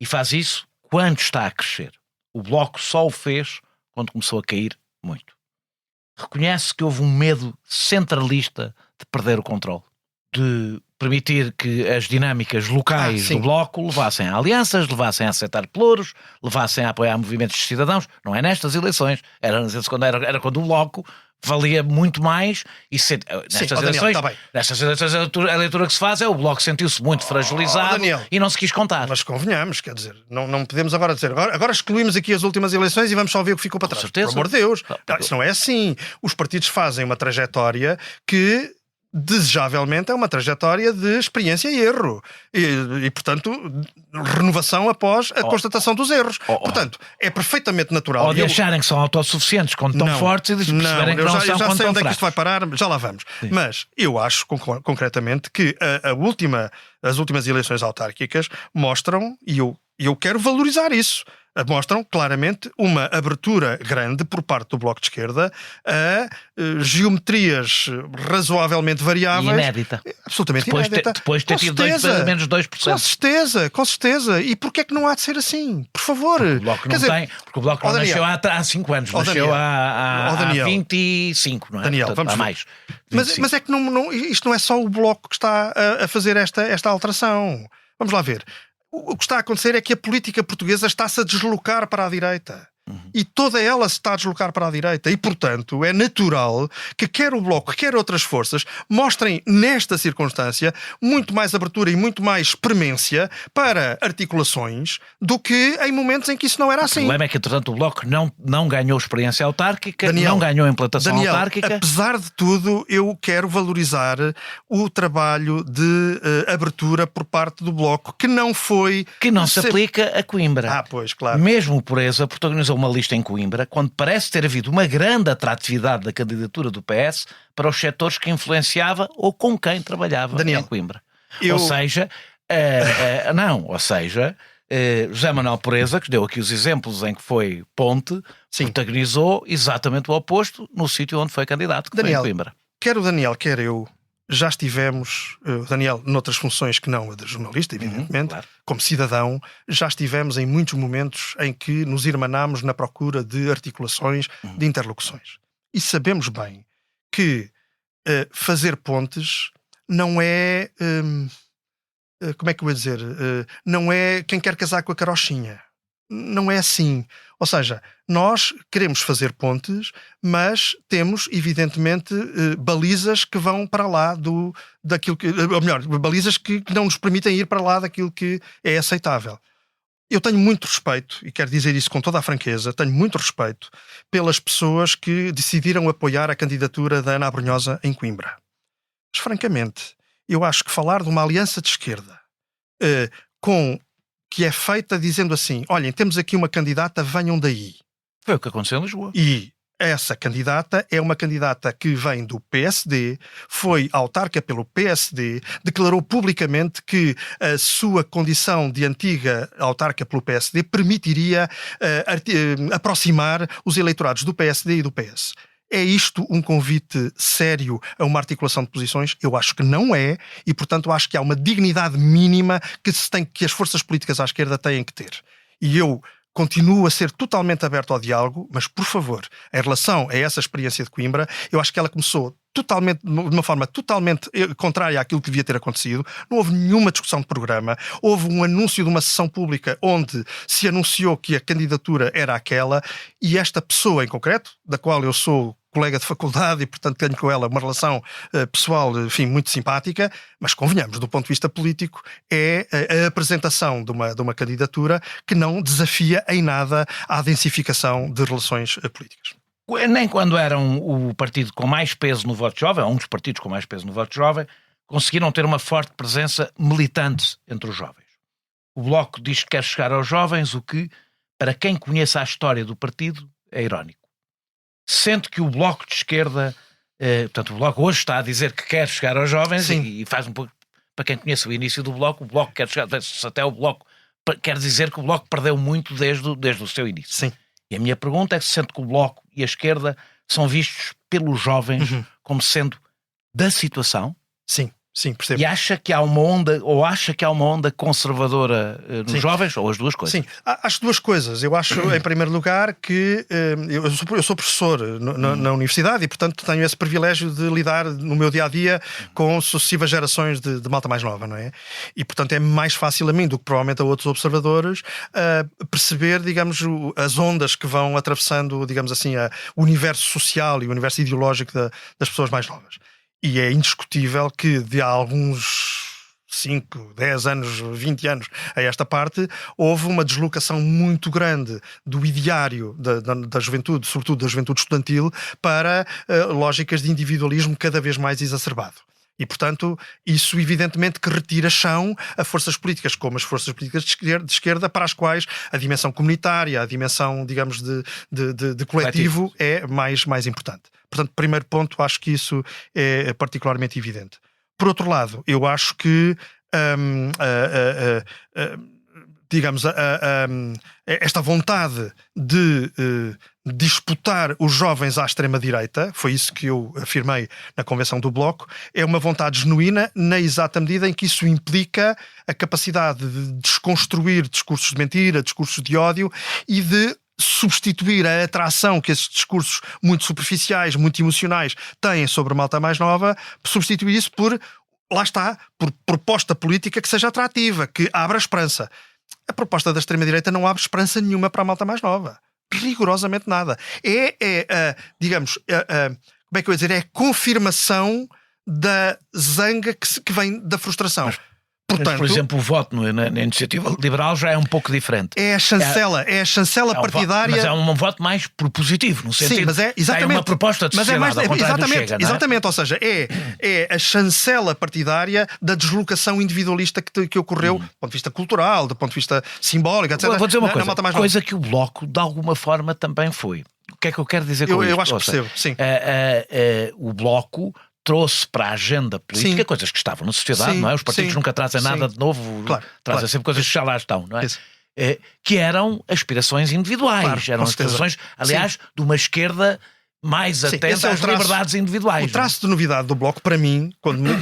e faz isso quando está a crescer. O Bloco só o fez quando começou a cair muito. Reconhece que houve um medo centralista de perder o controle, de permitir que as dinâmicas locais do Bloco levassem a alianças, levassem a aceitar pelouros, levassem a apoiar movimentos de cidadãos. Não é nestas eleições, era quando o Bloco valia muito mais e nestas eleições a leitura que se faz é o Bloco sentiu-se muito fragilizado e não se quis contar. Mas convenhamos, quer dizer, não podemos agora dizer agora excluímos aqui as últimas eleições e vamos só ver o que ficou para trás. Certeza. Por amor de Deus. Não, isso não é assim. Os partidos fazem uma trajetória que desejavelmente é uma trajetória de experiência e erro e portanto renovação após a constatação dos erros. Portanto, é perfeitamente natural. Ou de acharem que são autossuficientes quando estão fortes e de perceberem que não são quando sei onde estão é que isto vai parar, já lá vamos. Sim. Mas eu acho concretamente que as últimas eleições autárquicas mostram, e eu quero valorizar isso, mostram claramente uma abertura grande por parte do Bloco de Esquerda a geometrias razoavelmente variáveis. Inédita. Absolutamente inédita. Depois de ter tido menos 2%. Com certeza. E porquê é que não há de ser assim? Por favor. Porque o Bloco não tem. Porque o Bloco não nasceu há 5 anos. Nasceu há 25, não é? Daniel, portanto, vamos há mais. Mas é que isto não é só o Bloco que está a fazer esta alteração. Vamos lá ver. O que está a acontecer é que a política portuguesa está-se a deslocar para a direita. E toda ela se está a deslocar para a direita. E, portanto, é natural que quer o Bloco, quer outras forças, mostrem nesta circunstância muito mais abertura e muito mais premência para articulações do que em momentos em que isso não era assim. O problema é que, entretanto, o Bloco não ganhou experiência autárquica, Daniel, não ganhou implantação Daniel, autárquica. Apesar de tudo, eu quero valorizar o trabalho de abertura por parte do Bloco, que não foi... Que não se aplica a Coimbra. Ah, pois, claro. Mesmo o Pureza protagonizou uma lista em Coimbra, quando parece ter havido uma grande atratividade da candidatura do PS para os setores que influenciava ou com quem trabalhava Daniel, em Coimbra. eu- Ou seja, José Manuel Pureza, que deu aqui os exemplos em que foi ponte, Sim. protagonizou exatamente o oposto no sítio onde foi candidato, que Daniel, foi em Coimbra. Quer o Daniel, quer eu, já estivemos, o Daniel, noutras funções que não a de jornalista, evidentemente, claro. como cidadão, já estivemos em muitos momentos em que nos irmanámos na procura de articulações, de interlocuções. E sabemos bem que fazer pontes não é... como é que eu vou dizer? Não é quem quer casar com a carochinha. Não é assim. Ou seja, nós queremos fazer pontes, mas temos, evidentemente, balizas que vão para lá daquilo que... Ou melhor, balizas que não nos permitem ir para lá daquilo que é aceitável. Eu tenho muito respeito, e quero dizer isso com toda a franqueza, tenho muito respeito pelas pessoas que decidiram apoiar a candidatura da Ana Abrunhosa em Coimbra. Mas, francamente, eu acho que falar de uma aliança de esquerda que é feita dizendo assim, olhem, temos aqui uma candidata, venham daí. Foi o que aconteceu em Lisboa. E essa candidata é uma candidata que vem do PSD, foi autarca pelo PSD, declarou publicamente que a sua condição de antiga autarca pelo PSD permitiria aproximar os eleitorados do PSD e do PS. É isto um convite sério a uma articulação de posições? Eu acho que não é, e portanto acho que há uma dignidade mínima que as forças políticas à esquerda têm que ter. E eu continuo a ser totalmente aberto ao diálogo, mas por favor, em relação a essa experiência de Coimbra, eu acho que ela começou de uma forma totalmente contrária àquilo que devia ter acontecido. Não houve nenhuma discussão de programa, houve um anúncio de uma sessão pública onde se anunciou que a candidatura era aquela, e esta pessoa em concreto, da qual eu sou colega de faculdade e, portanto, tenho com ela uma relação pessoal, enfim, muito simpática, mas convenhamos, do ponto de vista político, é a apresentação de uma candidatura que não desafia em nada a densificação de relações políticas. Nem quando eram o partido com mais peso no voto jovem, ou um dos partidos com mais peso no voto jovem, conseguiram ter uma forte presença militante entre os jovens. O Bloco diz que quer chegar aos jovens, o que, para quem conhece a história do partido, é irónico. Sente que o Bloco de Esquerda, portanto, o Bloco hoje está a dizer que quer chegar aos jovens e faz um pouco, para quem conhece o início do Bloco quer chegar, até o Bloco quer dizer que o Bloco perdeu muito desde o seu início. Sim. E a minha pergunta é se sente que o Bloco e a esquerda são vistos pelos jovens como sendo da situação? Sim, percebo. E acha que há uma onda conservadora nos jovens, ou as duas coisas? Sim, acho duas coisas. Eu acho, em primeiro lugar, que eu sou professor na universidade e, portanto, tenho esse privilégio de lidar no meu dia-a-dia com sucessivas gerações de malta mais nova, não é? E, portanto, é mais fácil a mim do que provavelmente a outros observadores perceber, digamos, as ondas que vão atravessando, digamos assim, o universo social e o universo ideológico das pessoas mais novas. E é indiscutível que de há alguns 5, 10 anos, 20 anos a esta parte, houve uma deslocação muito grande do ideário da juventude, sobretudo da juventude estudantil, para lógicas de individualismo cada vez mais exacerbado. E, portanto, isso evidentemente que retira chão a forças políticas, como as forças políticas de esquerda, para as quais a dimensão comunitária, a dimensão, digamos, de coletivo é mais importante. Portanto, primeiro ponto, acho que isso é particularmente evidente. Por outro lado, eu acho que digamos, esta vontade de disputar os jovens à extrema-direita, foi isso que eu afirmei na convenção do Bloco, é uma vontade genuína na exata medida em que isso implica a capacidade de desconstruir discursos de mentira, discursos de ódio e de substituir a atração que esses discursos muito superficiais, muito emocionais têm sobre a malta mais nova, substituir isso por, lá está, por proposta política que seja atrativa, que abra esperança. A proposta da extrema-direita não abre esperança nenhuma para a malta mais nova. rigorosamente nada. Digamos, como é que eu ia dizer? É a confirmação da zanga que vem da frustração. Portanto, mas, por exemplo, o voto na iniciativa liberal já é um pouco diferente. É a chancela partidária. Mas é um voto mais propositivo, no sentido. Sim, mas é exatamente. Tem uma proposta de sociedade, ao contrário do Chega, não é? Exatamente, ou seja, é a chancela partidária da deslocação individualista que ocorreu do ponto de vista cultural, do ponto de vista simbólico, etc. Vou dizer uma coisa que o Bloco, de alguma forma, também foi. O que é que eu quero dizer com isto? Eu acho que percebo, sim. O Bloco trouxe para a agenda política, sim, coisas que estavam na sociedade, sim, não é? Os partidos, sim, nunca trazem, sim, nada de novo, trazem sempre coisas que já lá estão, não é? Que eram aspirações individuais, eram aspirações, aliás, de uma esquerda mais atenta às liberdades individuais. O traço de novidade do Bloco, para mim,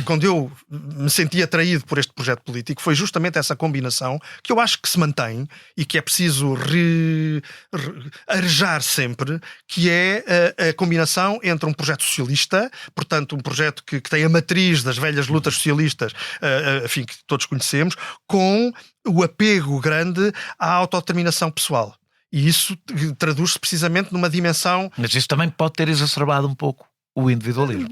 quando eu me senti atraído por este projeto político, foi justamente essa combinação que eu acho que se mantém e que é preciso arejar sempre, que é a combinação entre um projeto socialista, portanto um projeto que tem a matriz das velhas lutas socialistas, enfim, que todos conhecemos, com o apego grande à autodeterminação pessoal. E isso traduz-se precisamente numa dimensão... Mas isso também pode ter exacerbado um pouco o individualismo.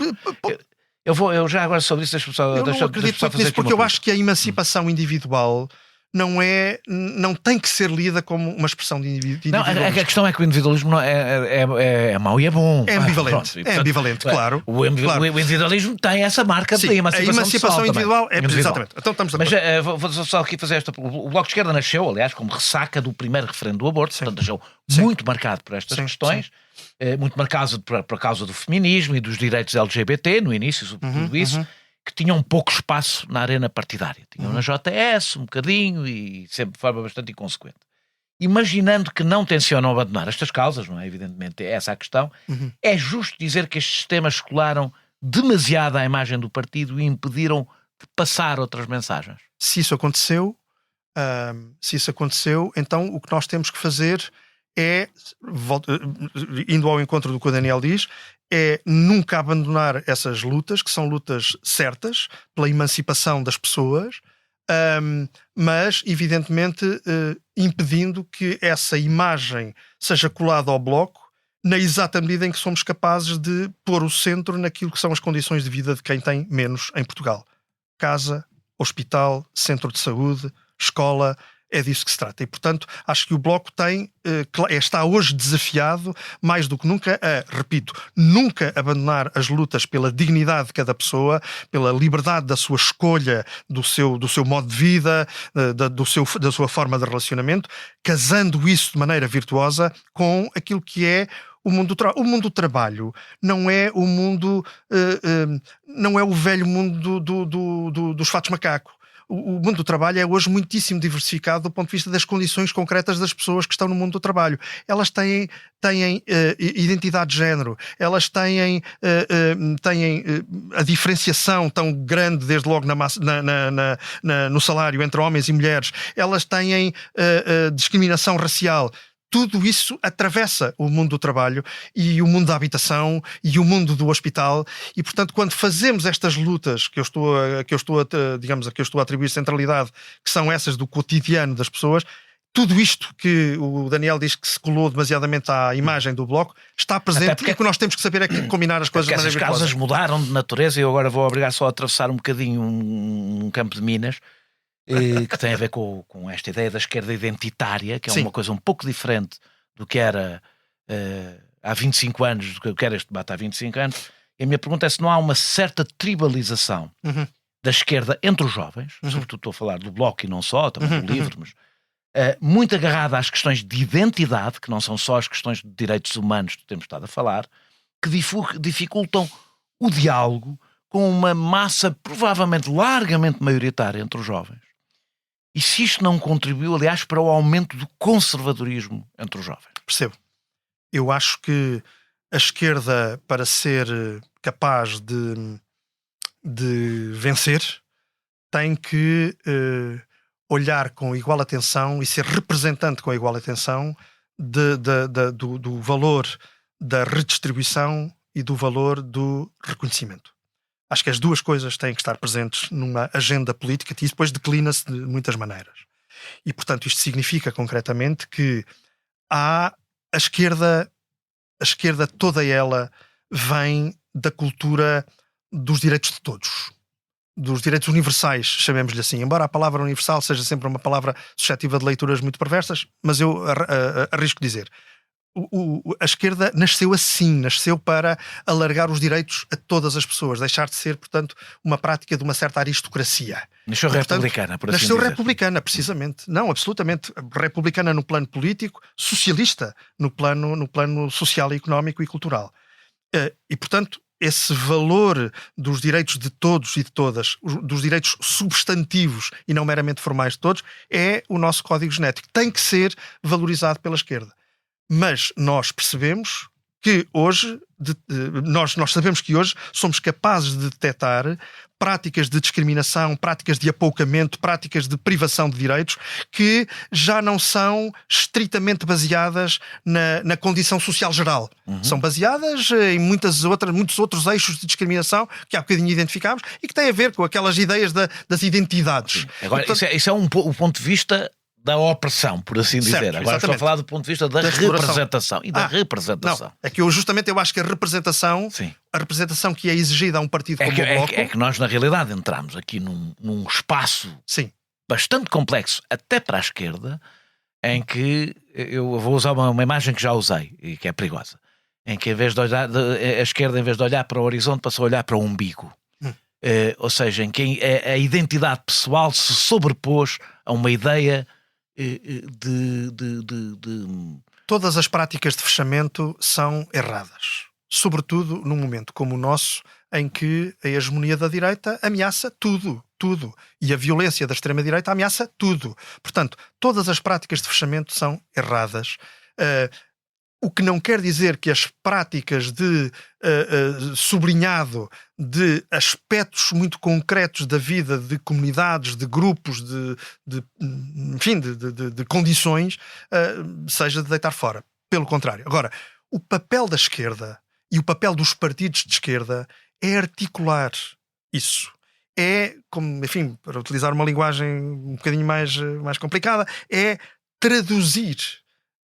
Eu já agora sobre isso eu não acredito muito nisso, porque eu acho que a emancipação individual não tem que ser lida como uma expressão de individualismo. Não, a questão é que o individualismo não é mau e é bom. É ambivalente, portanto, é ambivalente, claro. O individualismo tem essa marca de emancipação. A emancipação individual é exatamente. Então estamos Mas vou só aqui fazer esta... O Bloco de Esquerda nasceu, aliás, como ressaca do primeiro referendo do aborto, sim, portanto nasceu, sim, muito marcado por estas, sim, questões, sim, muito marcado por causa do feminismo e dos direitos LGBT, no início, sobre tudo isso, que tinham pouco espaço na arena partidária. Tinham na JS um bocadinho e sempre de forma bastante inconsequente. Imaginando que não tencionam abandonar estas causas, não é? Evidentemente, é essa a questão, é justo dizer que estes sistemas colaram demasiado à imagem do partido e impediram de passar outras mensagens. Se isso aconteceu, então o que nós temos que fazer é, indo ao encontro do que o Daniel diz, é nunca abandonar essas lutas, que são lutas certas, pela emancipação das pessoas, mas, evidentemente, impedindo que essa imagem seja colada ao Bloco, na exata medida em que somos capazes de pôr o centro naquilo que são as condições de vida de quem tem menos em Portugal. Casa, hospital, centro de saúde, escola... É disso que se trata. E, portanto, acho que o Bloco está hoje desafiado, mais do que nunca, repito, nunca abandonar as lutas pela dignidade de cada pessoa, pela liberdade da sua escolha, do seu modo de vida, da sua forma de relacionamento, casando isso de maneira virtuosa com aquilo que é o mundo do trabalho. Não é o mundo, não é o velho mundo dos fatos macaco. O mundo do trabalho é hoje muitíssimo diversificado do ponto de vista das condições concretas das pessoas que estão no mundo do trabalho. Elas têm identidade de género, elas têm a diferenciação tão grande desde logo no salário entre homens e mulheres, elas têm discriminação racial. Tudo isso atravessa o mundo do trabalho e o mundo da habitação e o mundo do hospital e, portanto, quando fazemos estas lutas que eu estou a atribuir centralidade, que são essas do cotidiano das pessoas, tudo isto que o Daniel diz que se colou demasiadamente à imagem do Bloco está presente e o que nós temos que saber é que combinar as coisas de maneira virtuosa. Essas causas mudaram de natureza e eu agora vou obrigar só a atravessar um bocadinho um campo de Minas que tem a ver com esta ideia da esquerda identitária, que é, sim, uma coisa um pouco diferente do que era há 25 anos, do que era este debate há 25 anos. E a minha pergunta é se não há uma certa tribalização da esquerda entre os jovens, sobretudo estou a falar do Bloco e não só, também do Livre, mas muito agarrada às questões de identidade, que não são só as questões de direitos humanos que temos estado a falar, que dificultam o diálogo com uma massa provavelmente largamente maioritária entre os jovens. E se isto não contribuiu, aliás, para o aumento do conservadorismo entre os jovens? Percebo. Eu acho que a esquerda, para ser capaz de vencer, tem que olhar com igual atenção e ser representante com igual atenção do valor da redistribuição e do valor do reconhecimento. Acho que as duas coisas têm que estar presentes numa agenda política e isso depois declina-se de muitas maneiras. E, portanto, isto significa concretamente que há a esquerda toda ela vem da cultura dos direitos de todos, dos direitos universais, chamemos-lhe assim, embora a palavra universal seja sempre uma palavra suscetível de leituras muito perversas, mas eu arrisco dizer. A esquerda nasceu assim, nasceu para alargar os direitos a todas as pessoas, deixar de ser, portanto, uma prática de uma certa aristocracia. Nasceu republicana, por assim dizer. Nasceu republicana, precisamente. Não, absolutamente. Republicana no plano político, socialista no plano social, económico e cultural. E, portanto, esse valor dos direitos de todos e de todas, dos direitos substantivos e não meramente formais de todos, é o nosso código genético. Tem que ser valorizado pela esquerda. Mas nós percebemos que hoje, nós sabemos que hoje somos capazes de detectar práticas de discriminação, práticas de apoucamento, práticas de privação de direitos que já não são estritamente baseadas na condição social geral. São baseadas em muitos outros eixos de discriminação que há bocadinho identificámos e que têm a ver com aquelas ideias das identidades. Agora, portanto, isso é o ponto de vista da opressão, por assim dizer. Certo, agora estou a falar do ponto de vista da representação. E da representação. Não, é que eu acho que a representação que é exigida a um partido como o Bloco... É que nós, na realidade, entramos aqui num espaço bastante complexo, até para a esquerda, em que eu vou usar uma imagem que já usei e que é perigosa, em que, em vez de olhar, a esquerda, em vez de olhar para o horizonte, passou a olhar para o umbigo. Ou seja, em que a identidade pessoal se sobrepôs a uma ideia Todas as práticas de fechamento são erradas. Sobretudo num momento como o nosso, em que a hegemonia da direita ameaça tudo. E a violência da extrema-direita ameaça tudo. Portanto, todas as práticas de fechamento são erradas. O que não quer dizer que as práticas de sublinhado de aspectos muito concretos da vida de comunidades, de grupos, de condições, seja de deitar fora. Pelo contrário. Agora, o papel da esquerda e o papel dos partidos de esquerda é articular isso. É, como, enfim, para utilizar uma linguagem um bocadinho mais complicada, é traduzir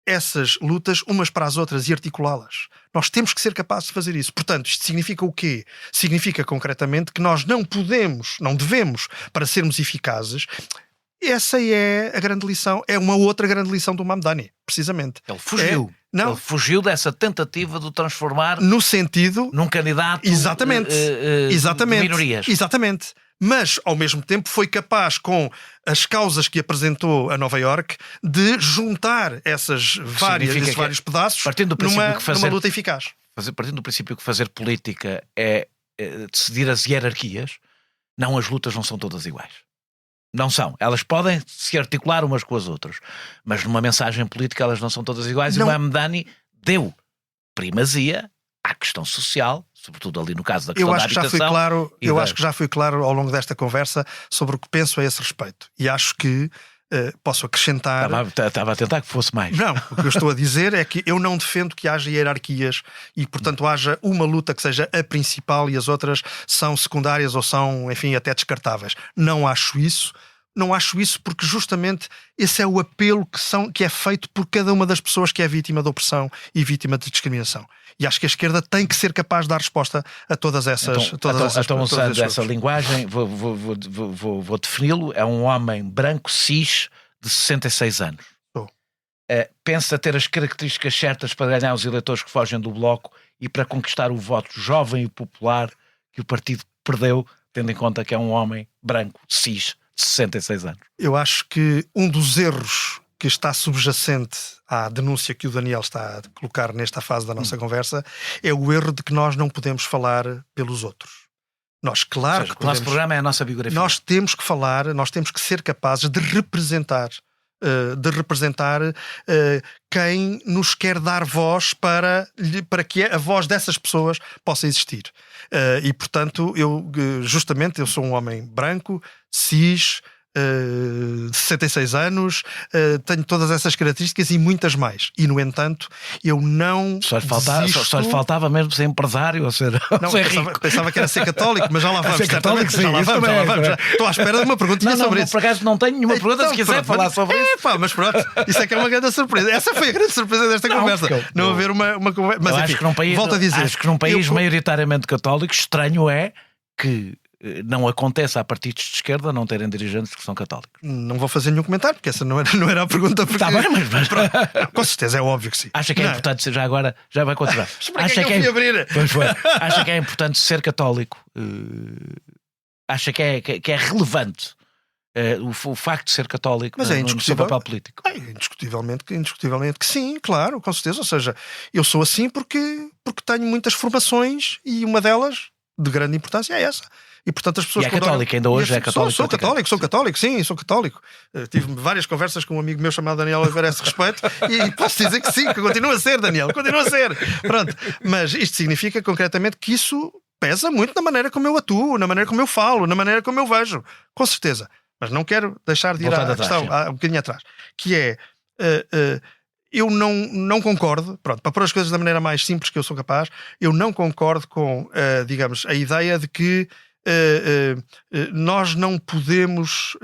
essas lutas umas para as outras e articulá-las. Nós temos que ser capazes de fazer isso. Portanto, isto significa o quê? Significa concretamente que nós não devemos, para sermos eficazes. Essa é a grande lição, é uma outra grande lição do Mamdani, precisamente. Ele fugiu. Ele fugiu dessa tentativa de o transformar no sentido num candidato exatamente. De minorias. Exatamente. Mas, ao mesmo tempo, foi capaz, com as causas que apresentou a Nova Iorque, de juntar esses vários pedaços numa luta eficaz. Partindo do princípio que fazer política é decidir as hierarquias, as lutas não são todas iguais. Não são. Elas podem se articular umas com as outras, mas numa mensagem política elas não são todas iguais. E o Mamdani deu primazia à questão social, sobretudo ali no caso da questão da habitação. Eu acho que já fui claro ao longo desta conversa sobre o que penso a esse respeito. E acho que posso acrescentar... Estava a tentar que fosse mais. Não, o que eu estou a dizer é que eu não defendo que haja hierarquias e, portanto, haja uma luta que seja a principal e as outras são secundárias ou são, enfim, até descartáveis. Não acho isso. Não acho isso porque justamente esse é o apelo que é feito por cada uma das pessoas que é vítima de opressão e vítima de discriminação. E acho que a esquerda tem que ser capaz de dar resposta a todas essas usando essa linguagem, vou defini-lo. É um homem branco, cis, de 66 anos. Pensa ter as características certas para ganhar os eleitores que fogem do Bloco e para conquistar o voto jovem e popular que o partido perdeu, tendo em conta que é um homem branco, cis, de 66 anos. Eu acho que um dos erros que está subjacente à denúncia que o Daniel está a colocar nesta fase da nossa conversa é o erro de que nós não podemos falar pelos outros. Nós, claro, o nosso programa é a nossa biografia. Nós temos que falar, nós temos que ser capazes de representar quem nos quer dar voz para que a voz dessas pessoas possa existir. E, portanto, eu sou um homem branco, cis, de 66 anos, tenho todas essas características e muitas mais. E, no entanto, eu não Só lhe faltava mesmo ser empresário ou ser, não, ser rico. pensava que era ser católico, mas já lá vamos. Ser católico, sim, já lá vamos. Estou à espera de uma perguntinha sobre isso. Por acaso não tenho nenhuma pergunta, se quiser falar sobre isso. Mas pronto, isso é que é uma grande surpresa. Essa foi a grande surpresa desta conversa. Não haver uma conversa. Mas enfim, acho que num país, volto a dizer. Acho que num país maioritariamente católico, estranho é que não aconteça a partidos de esquerda não terem dirigentes que são católicos. Não vou fazer nenhum comentário, porque essa não era a pergunta. Porque... Está bem, mas... Com certeza, é óbvio que sim. Acha que é importante, já agora, já vai continuar. Acha que eu fui abrir? Pois foi. Acha que é importante ser católico? Acha que é relevante o facto de ser católico no seu papel político? Indiscutivelmente que sim, claro, com certeza. Ou seja, eu sou assim porque tenho muitas formações e uma delas, de grande importância, é essa. E portanto as pessoas... E é católico, ainda hoje é católico? Sou católico, sim, sou católico. Tive várias conversas com um amigo meu chamado Daniel Oliveira a esse respeito e posso dizer que sim, que continua a ser, Daniel, continua a ser. Pronto. Mas isto significa concretamente que isso pesa muito na maneira como eu atuo, na maneira como eu falo, na maneira como eu vejo. Com certeza. Mas não quero deixar de ir à questão, um bocadinho atrás. Que é... eu não concordo, pronto, para pôr as coisas da maneira mais simples que eu sou capaz, eu não concordo com, digamos, a ideia de que nós não podemos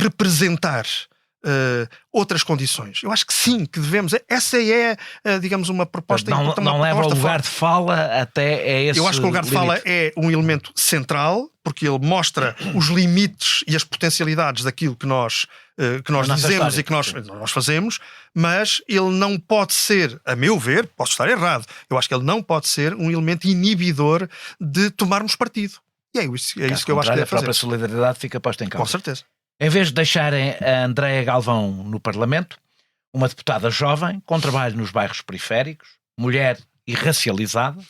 representar outras condições. Eu acho que sim, que devemos. Essa é, digamos, uma proposta importante. Não leva ao lugar de fala até esse. Eu acho que o lugar de fala é um elemento central, porque ele mostra os limites e as potencialidades daquilo que nós dizemos e que nós fazemos, mas ele não pode ser, a meu ver, posso estar errado, eu acho que ele não pode ser um elemento inibidor de tomarmos partido. E é isso que eu acho que deve fazer. A própria solidariedade fica posta em causa. Com certeza. Em vez de deixarem a Andréa Galvão no Parlamento, uma deputada jovem, com trabalho nos bairros periféricos, mulher e racializada,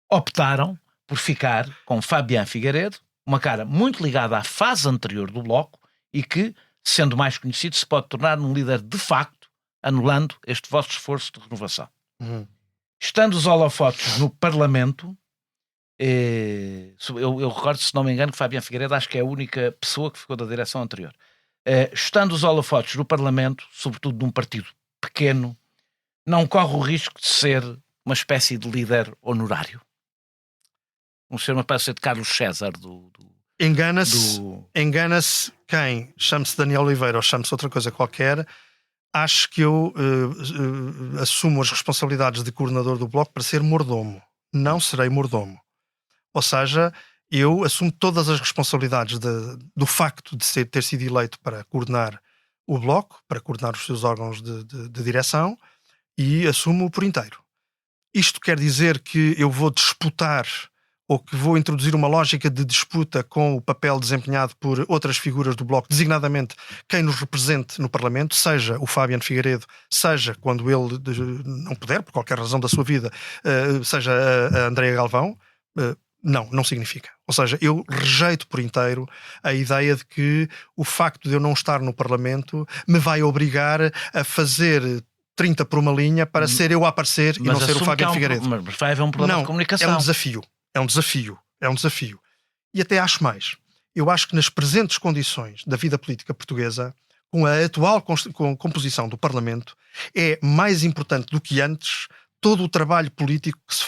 optaram por ficar com Fabián Figueiredo, uma cara muito ligada à fase anterior do Bloco e que, sendo mais conhecido, se pode tornar um líder de facto, anulando este vosso esforço de renovação. Estando os holofotes no Parlamento, eu recordo, se não me engano, que Fabián Figueiredo acho que é a única pessoa que ficou da direção anterior. Estando os holofotes no Parlamento, sobretudo num partido pequeno, não corre o risco de ser uma espécie de líder honorário? Vamos ser uma espécie de Carlos César Engana-se quem chame-se Daniel Oliveira ou chame-se outra coisa qualquer. Acho que eu assumo as responsabilidades de coordenador do Bloco para ser mordomo. Não serei mordomo. Ou seja, eu assumo todas as responsabilidades do facto de ter sido eleito para coordenar o Bloco, para coordenar os seus órgãos de direção, e assumo-o por inteiro. Isto quer dizer que eu vou disputar ou que vou introduzir uma lógica de disputa com o papel desempenhado por outras figuras do Bloco, designadamente quem nos represente no Parlamento, seja o Fabián Figueiredo, seja, quando ele não puder, por qualquer razão da sua vida, seja a Andréa Galvão. Não significa. Ou seja, eu rejeito por inteiro a ideia de que o facto de eu não estar no Parlamento me vai obrigar a fazer 30 por uma linha para ser eu a aparecer e não ser o Fabián Figueiredo. Mas vai haver um problema de comunicação. É um desafio. E até acho mais. Eu acho que nas presentes condições da vida política portuguesa, com a atual composição do Parlamento, é mais importante do que antes todo o trabalho político que se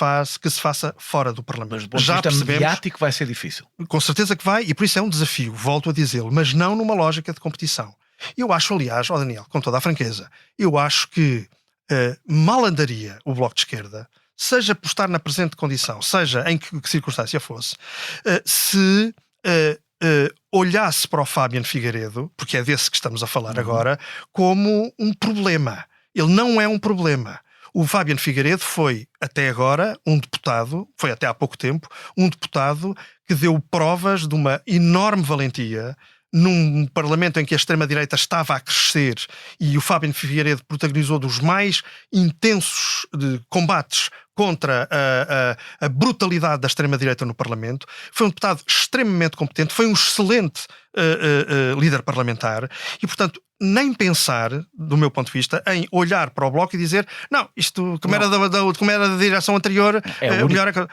faça fora do Parlamento. Mas do ponto de vista mediático vai ser difícil. Com certeza que vai, e por isso é um desafio, volto a dizê-lo, mas não numa lógica de competição. Eu acho, aliás, Daniel, com toda a franqueza, eu acho que mal andaria o Bloco de Esquerda, seja por estar na presente condição, seja em que circunstância fosse, se olhasse para o Fabián Figueiredo, porque é desse que estamos a falar agora, como um problema. Ele não é um problema. O Fabián Figueiredo foi, até agora, foi até há pouco tempo, um deputado que deu provas de uma enorme valentia num Parlamento em que a extrema-direita estava a crescer e o Fabián Figueiredo protagonizou dos mais intensos combates contra a brutalidade da extrema-direita no Parlamento. Foi um deputado extremamente competente, foi um excelente líder parlamentar e, portanto, nem pensar, do meu ponto de vista, em olhar para o Bloco e dizer não, isto, como era da direção anterior,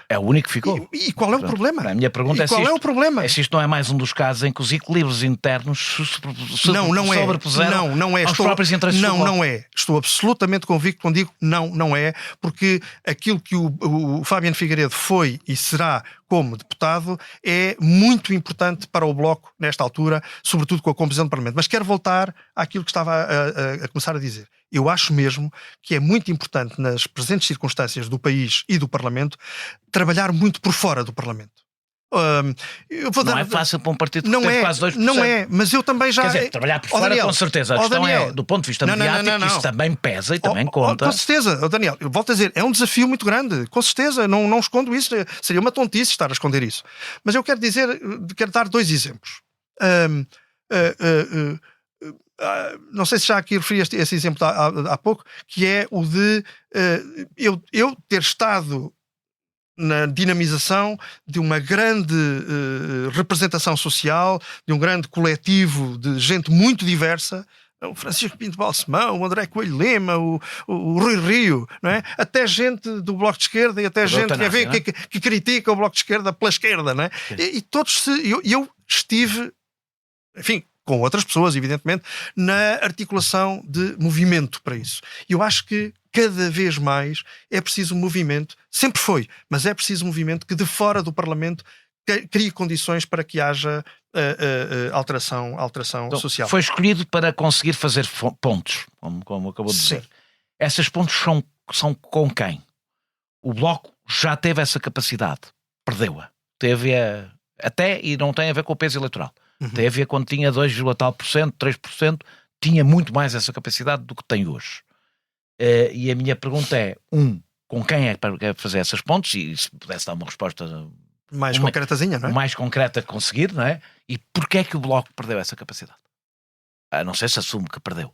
é o único que ficou. E qual é o problema? A minha pergunta qual é o problema? É se isto não é mais um dos casos em que os equilíbrios internos sobrepuseram aos próprios interesses do Bloco. Não é. Estou absolutamente convicto quando digo não é, porque aquilo que o Fabiano Figueiredo foi e será como deputado é muito importante para o Bloco nesta altura, sobretudo com a composição do Parlamento. Mas quero voltar àquilo que estava a começar a dizer. Eu acho mesmo que é muito importante, nas presentes circunstâncias do país e do Parlamento, trabalhar muito por fora do Parlamento. Não é fácil para um partido que teve quase 2%. Não é, mas eu também já... Quer dizer, trabalhar por fora, Daniel, com certeza. A questão é, do ponto de vista mediático, isso também pesa e também conta. Com certeza, Daniel, eu volto a dizer, é um desafio muito grande. Com certeza, não escondo isso. Seria uma tontice estar a esconder isso. Mas eu quero dar 2 exemplos. Não sei se já aqui referi esse exemplo há pouco, que é o de eu ter estado na dinamização de uma grande representação social, de um grande coletivo de gente muito diversa, o Francisco Pinto Balsemão, o André Coelho Lema, o Rui Rio, não é? Até gente do Bloco de Esquerda e até gente que critica o Bloco de Esquerda pela esquerda, não é? E todos eu estive, enfim, com outras pessoas, evidentemente, na articulação de movimento para isso. E eu acho que cada vez mais é preciso um movimento, sempre foi, mas é preciso um movimento que de fora do Parlamento crie condições para que haja alteração então, social. Foi escolhido para conseguir fazer pontos, como acabou de dizer. Sim. Essas pontes são com quem? O Bloco já teve essa capacidade, perdeu-a. Teve-a até, e não tem a ver com o peso eleitoral. Teve-a quando tinha 2, tal por cento, 3%, tinha muito mais essa capacidade do que tem hoje. E a minha pergunta é, com quem é para fazer essas pontes? E se pudesse dar uma resposta mais concretazinha, não é? Mais concreta que conseguir, não é? E porquê é que o Bloco perdeu essa capacidade? Não sei se assume que perdeu.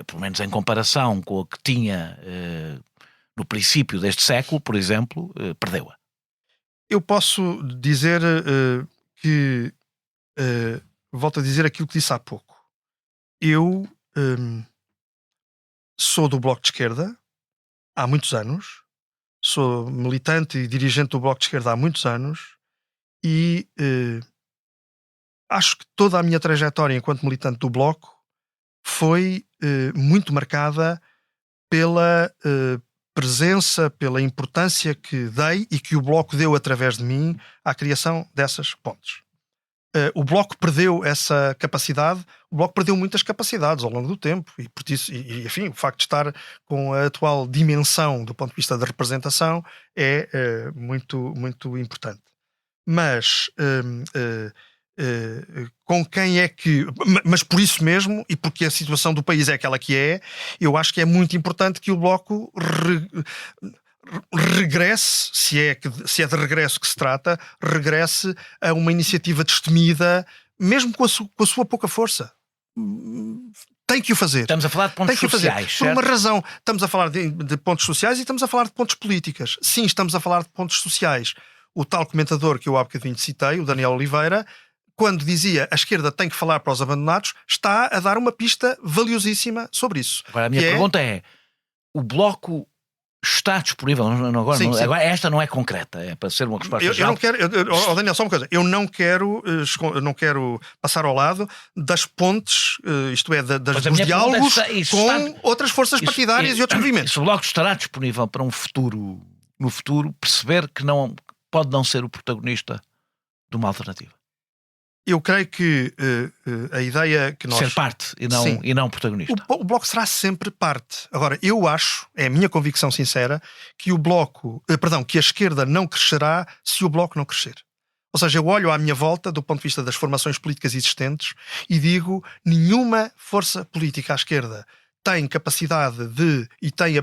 Pelo menos em comparação com a que tinha no princípio deste século, por exemplo, perdeu-a. Eu posso dizer que volto a dizer aquilo que disse há pouco. Eu sou do Bloco de Esquerda há muitos anos, sou militante e dirigente do Bloco de Esquerda há muitos anos e acho que toda a minha trajetória enquanto militante do Bloco foi muito marcada pela presença, pela importância que dei e que o Bloco deu através de mim à criação dessas pontes. O Bloco perdeu essa capacidade, o Bloco perdeu muitas capacidades ao longo do tempo e, por isso, enfim, o facto de estar com a atual dimensão do ponto de vista da representação é muito, muito importante. Mas com quem é que... Mas por isso mesmo, e porque a situação do país é aquela que é, eu acho que é muito importante que o Bloco regresse, se é de regresso que se trata, regresse a uma iniciativa destemida, mesmo com a sua pouca força. Tem que o fazer. Estamos a falar de pontos sociais, por uma razão. Estamos a falar de pontos sociais e estamos a falar de pontos políticas. Sim, estamos a falar de pontos sociais. O tal comentador que eu há bocadinho citei, o Daniel Oliveira, quando dizia a esquerda tem que falar para os abandonados, está a dar uma pista valiosíssima sobre isso. Agora, a minha pergunta é, o Bloco está disponível agora? Sim, sim. Agora esta não é concreta, é para ser uma resposta eu não quero, Daniel, só uma coisa, eu não quero passar ao lado das pontes, isto é, dos diálogos com outras forças partidárias e outros movimentos. Se o Bloco estará disponível para no futuro, perceber que pode não ser o protagonista de uma alternativa. Eu creio que a ideia que nós... Ser parte e não protagonista. O Bloco será sempre parte. Agora, eu acho, é a minha convicção sincera, que que a esquerda não crescerá se o Bloco não crescer. Ou seja, eu olho à minha volta, do ponto de vista das formações políticas existentes, e digo, nenhuma força política à esquerda tem capacidade tem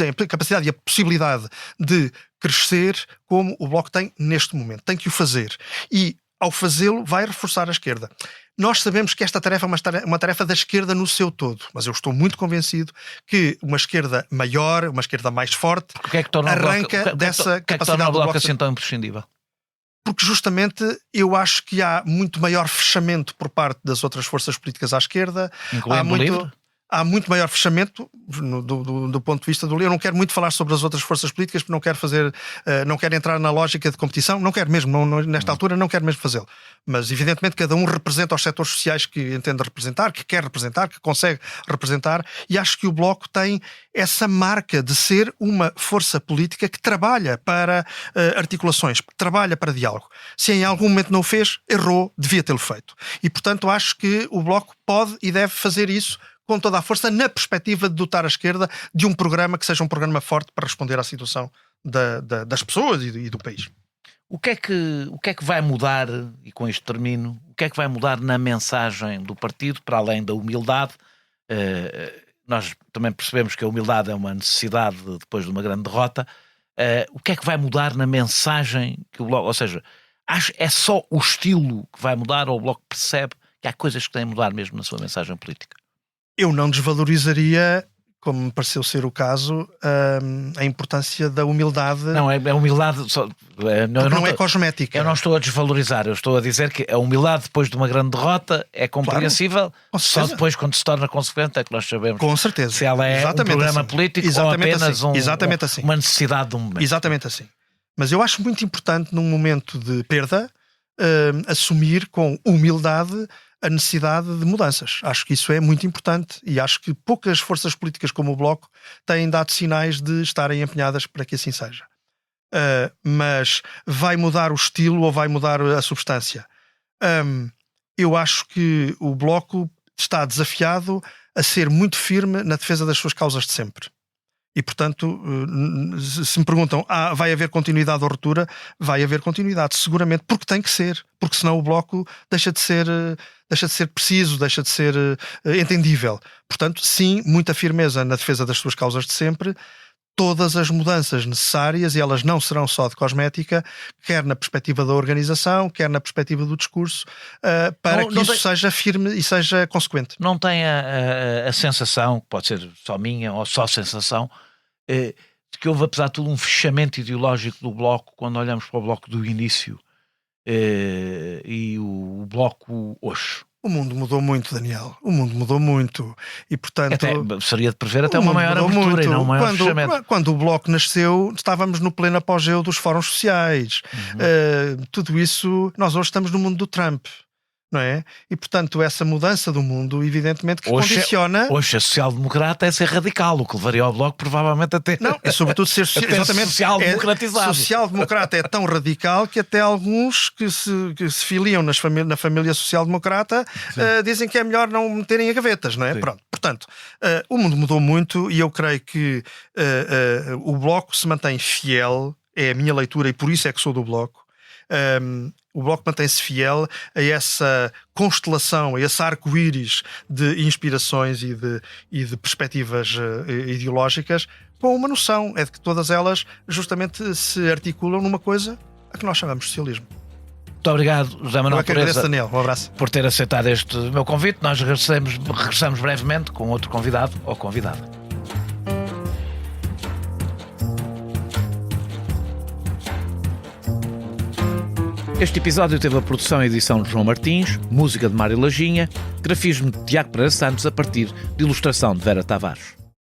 a capacidade e a possibilidade de crescer como o Bloco tem neste momento. Tem que o fazer. E ao fazê-lo, vai reforçar a esquerda. Nós sabemos que esta tarefa é uma tarefa da esquerda no seu todo, mas eu estou muito convencido que uma esquerda maior, uma esquerda mais forte, arranca dessa capacidade do Bloco assim tão imprescindível? porque justamente eu acho que há muito maior fechamento por parte das outras forças políticas à esquerda. Incluindo o LIVRE? Há muito maior fechamento do ponto de vista do LIVRE. Eu não quero muito falar sobre as outras forças políticas, porque não quero entrar na lógica de competição, não quero mesmo, nesta altura não quero mesmo fazê-lo. Mas evidentemente cada um representa os setores sociais que entende representar, que quer representar, que consegue representar, e acho que o Bloco tem essa marca de ser uma força política que trabalha para articulações, que trabalha para diálogo. Se em algum momento não o fez, errou, devia tê-lo feito. E portanto acho que o Bloco pode e deve fazer isso com toda a força, na perspectiva de dotar a esquerda de um programa que seja um programa forte para responder à situação das pessoas e do país. O que é que vai mudar, e com isto termino, o que é que vai mudar na mensagem do partido, para além da humildade? Nós também percebemos que a humildade é uma necessidade depois de uma grande derrota. O que é que vai mudar na mensagem que o Bloco... Ou seja, é só o estilo que vai mudar, ou o Bloco percebe que há coisas que têm a mudar mesmo na sua mensagem política? Eu não desvalorizaria, como me pareceu ser o caso, a importância da humildade. Não, é humildade... não é cosmética. Eu não estou a desvalorizar, eu estou a dizer que a humildade depois de uma grande derrota é compreensível, claro, só depois quando se torna consequente é que nós sabemos com certeza. Se ela é exatamente um programa assim. político exatamente ou apenas assim. Uma necessidade de um momento. Exatamente assim. Mas eu acho muito importante, num momento de perda, assumir com humildade a necessidade de mudanças. Acho que isso é muito importante e acho que poucas forças políticas como o Bloco têm dado sinais de estarem empenhadas para que assim seja. Mas vai mudar o estilo ou vai mudar a substância? Eu acho que o Bloco está desafiado a ser muito firme na defesa das suas causas de sempre. E, portanto, se me perguntam, vai haver continuidade ou ruptura? Vai haver continuidade, seguramente, porque tem que ser. Porque senão o Bloco deixa de ser preciso, deixa de ser entendível. Portanto, sim, muita firmeza na defesa das suas causas de sempre, todas as mudanças necessárias, e elas não serão só de cosmética, quer na perspectiva da organização, quer na perspectiva do discurso, para que isso seja firme e seja consequente. Não tem a sensação, pode ser só minha ou só sensação, de que houve, apesar de tudo, um fechamento ideológico do Bloco quando olhamos para o Bloco do início e o Bloco hoje? O mundo mudou muito, Daniel. O mundo mudou muito. E, portanto, seria de prever até uma maior abertura muito. E não um maior fechamento. Quando o Bloco nasceu, estávamos no pleno apogeu dos fóruns sociais. Tudo isso, nós hoje estamos no mundo do Trump. Não é? E, portanto, essa mudança do mundo, evidentemente, que condiciona... Hoje a social-democrata é ser radical, o que levaria ao Bloco provavelmente até... Não, é sobretudo ser social-democratizado. Social-democrata é tão radical que até alguns que se filiam na família social-democrata dizem que é melhor não meterem a gavetas, não é? Pronto. Portanto, o mundo mudou muito e eu creio que o Bloco se mantém fiel, é a minha leitura e por isso é que sou do Bloco. O Bloco mantém-se fiel a essa constelação, a esse arco-íris de inspirações e de perspectivas ideológicas, com uma noção, é de que todas elas justamente se articulam numa coisa a que nós chamamos de socialismo. Muito obrigado, José Manuel Pureza, Daniel. Um abraço. Por ter aceitado este meu convite. Nós regressamos brevemente com outro convidado ou convidada. Este episódio teve a produção e edição de João Martins, música de Mário Lajinha, grafismo de Tiago Pereira Santos a partir de ilustração de Vera Tavares.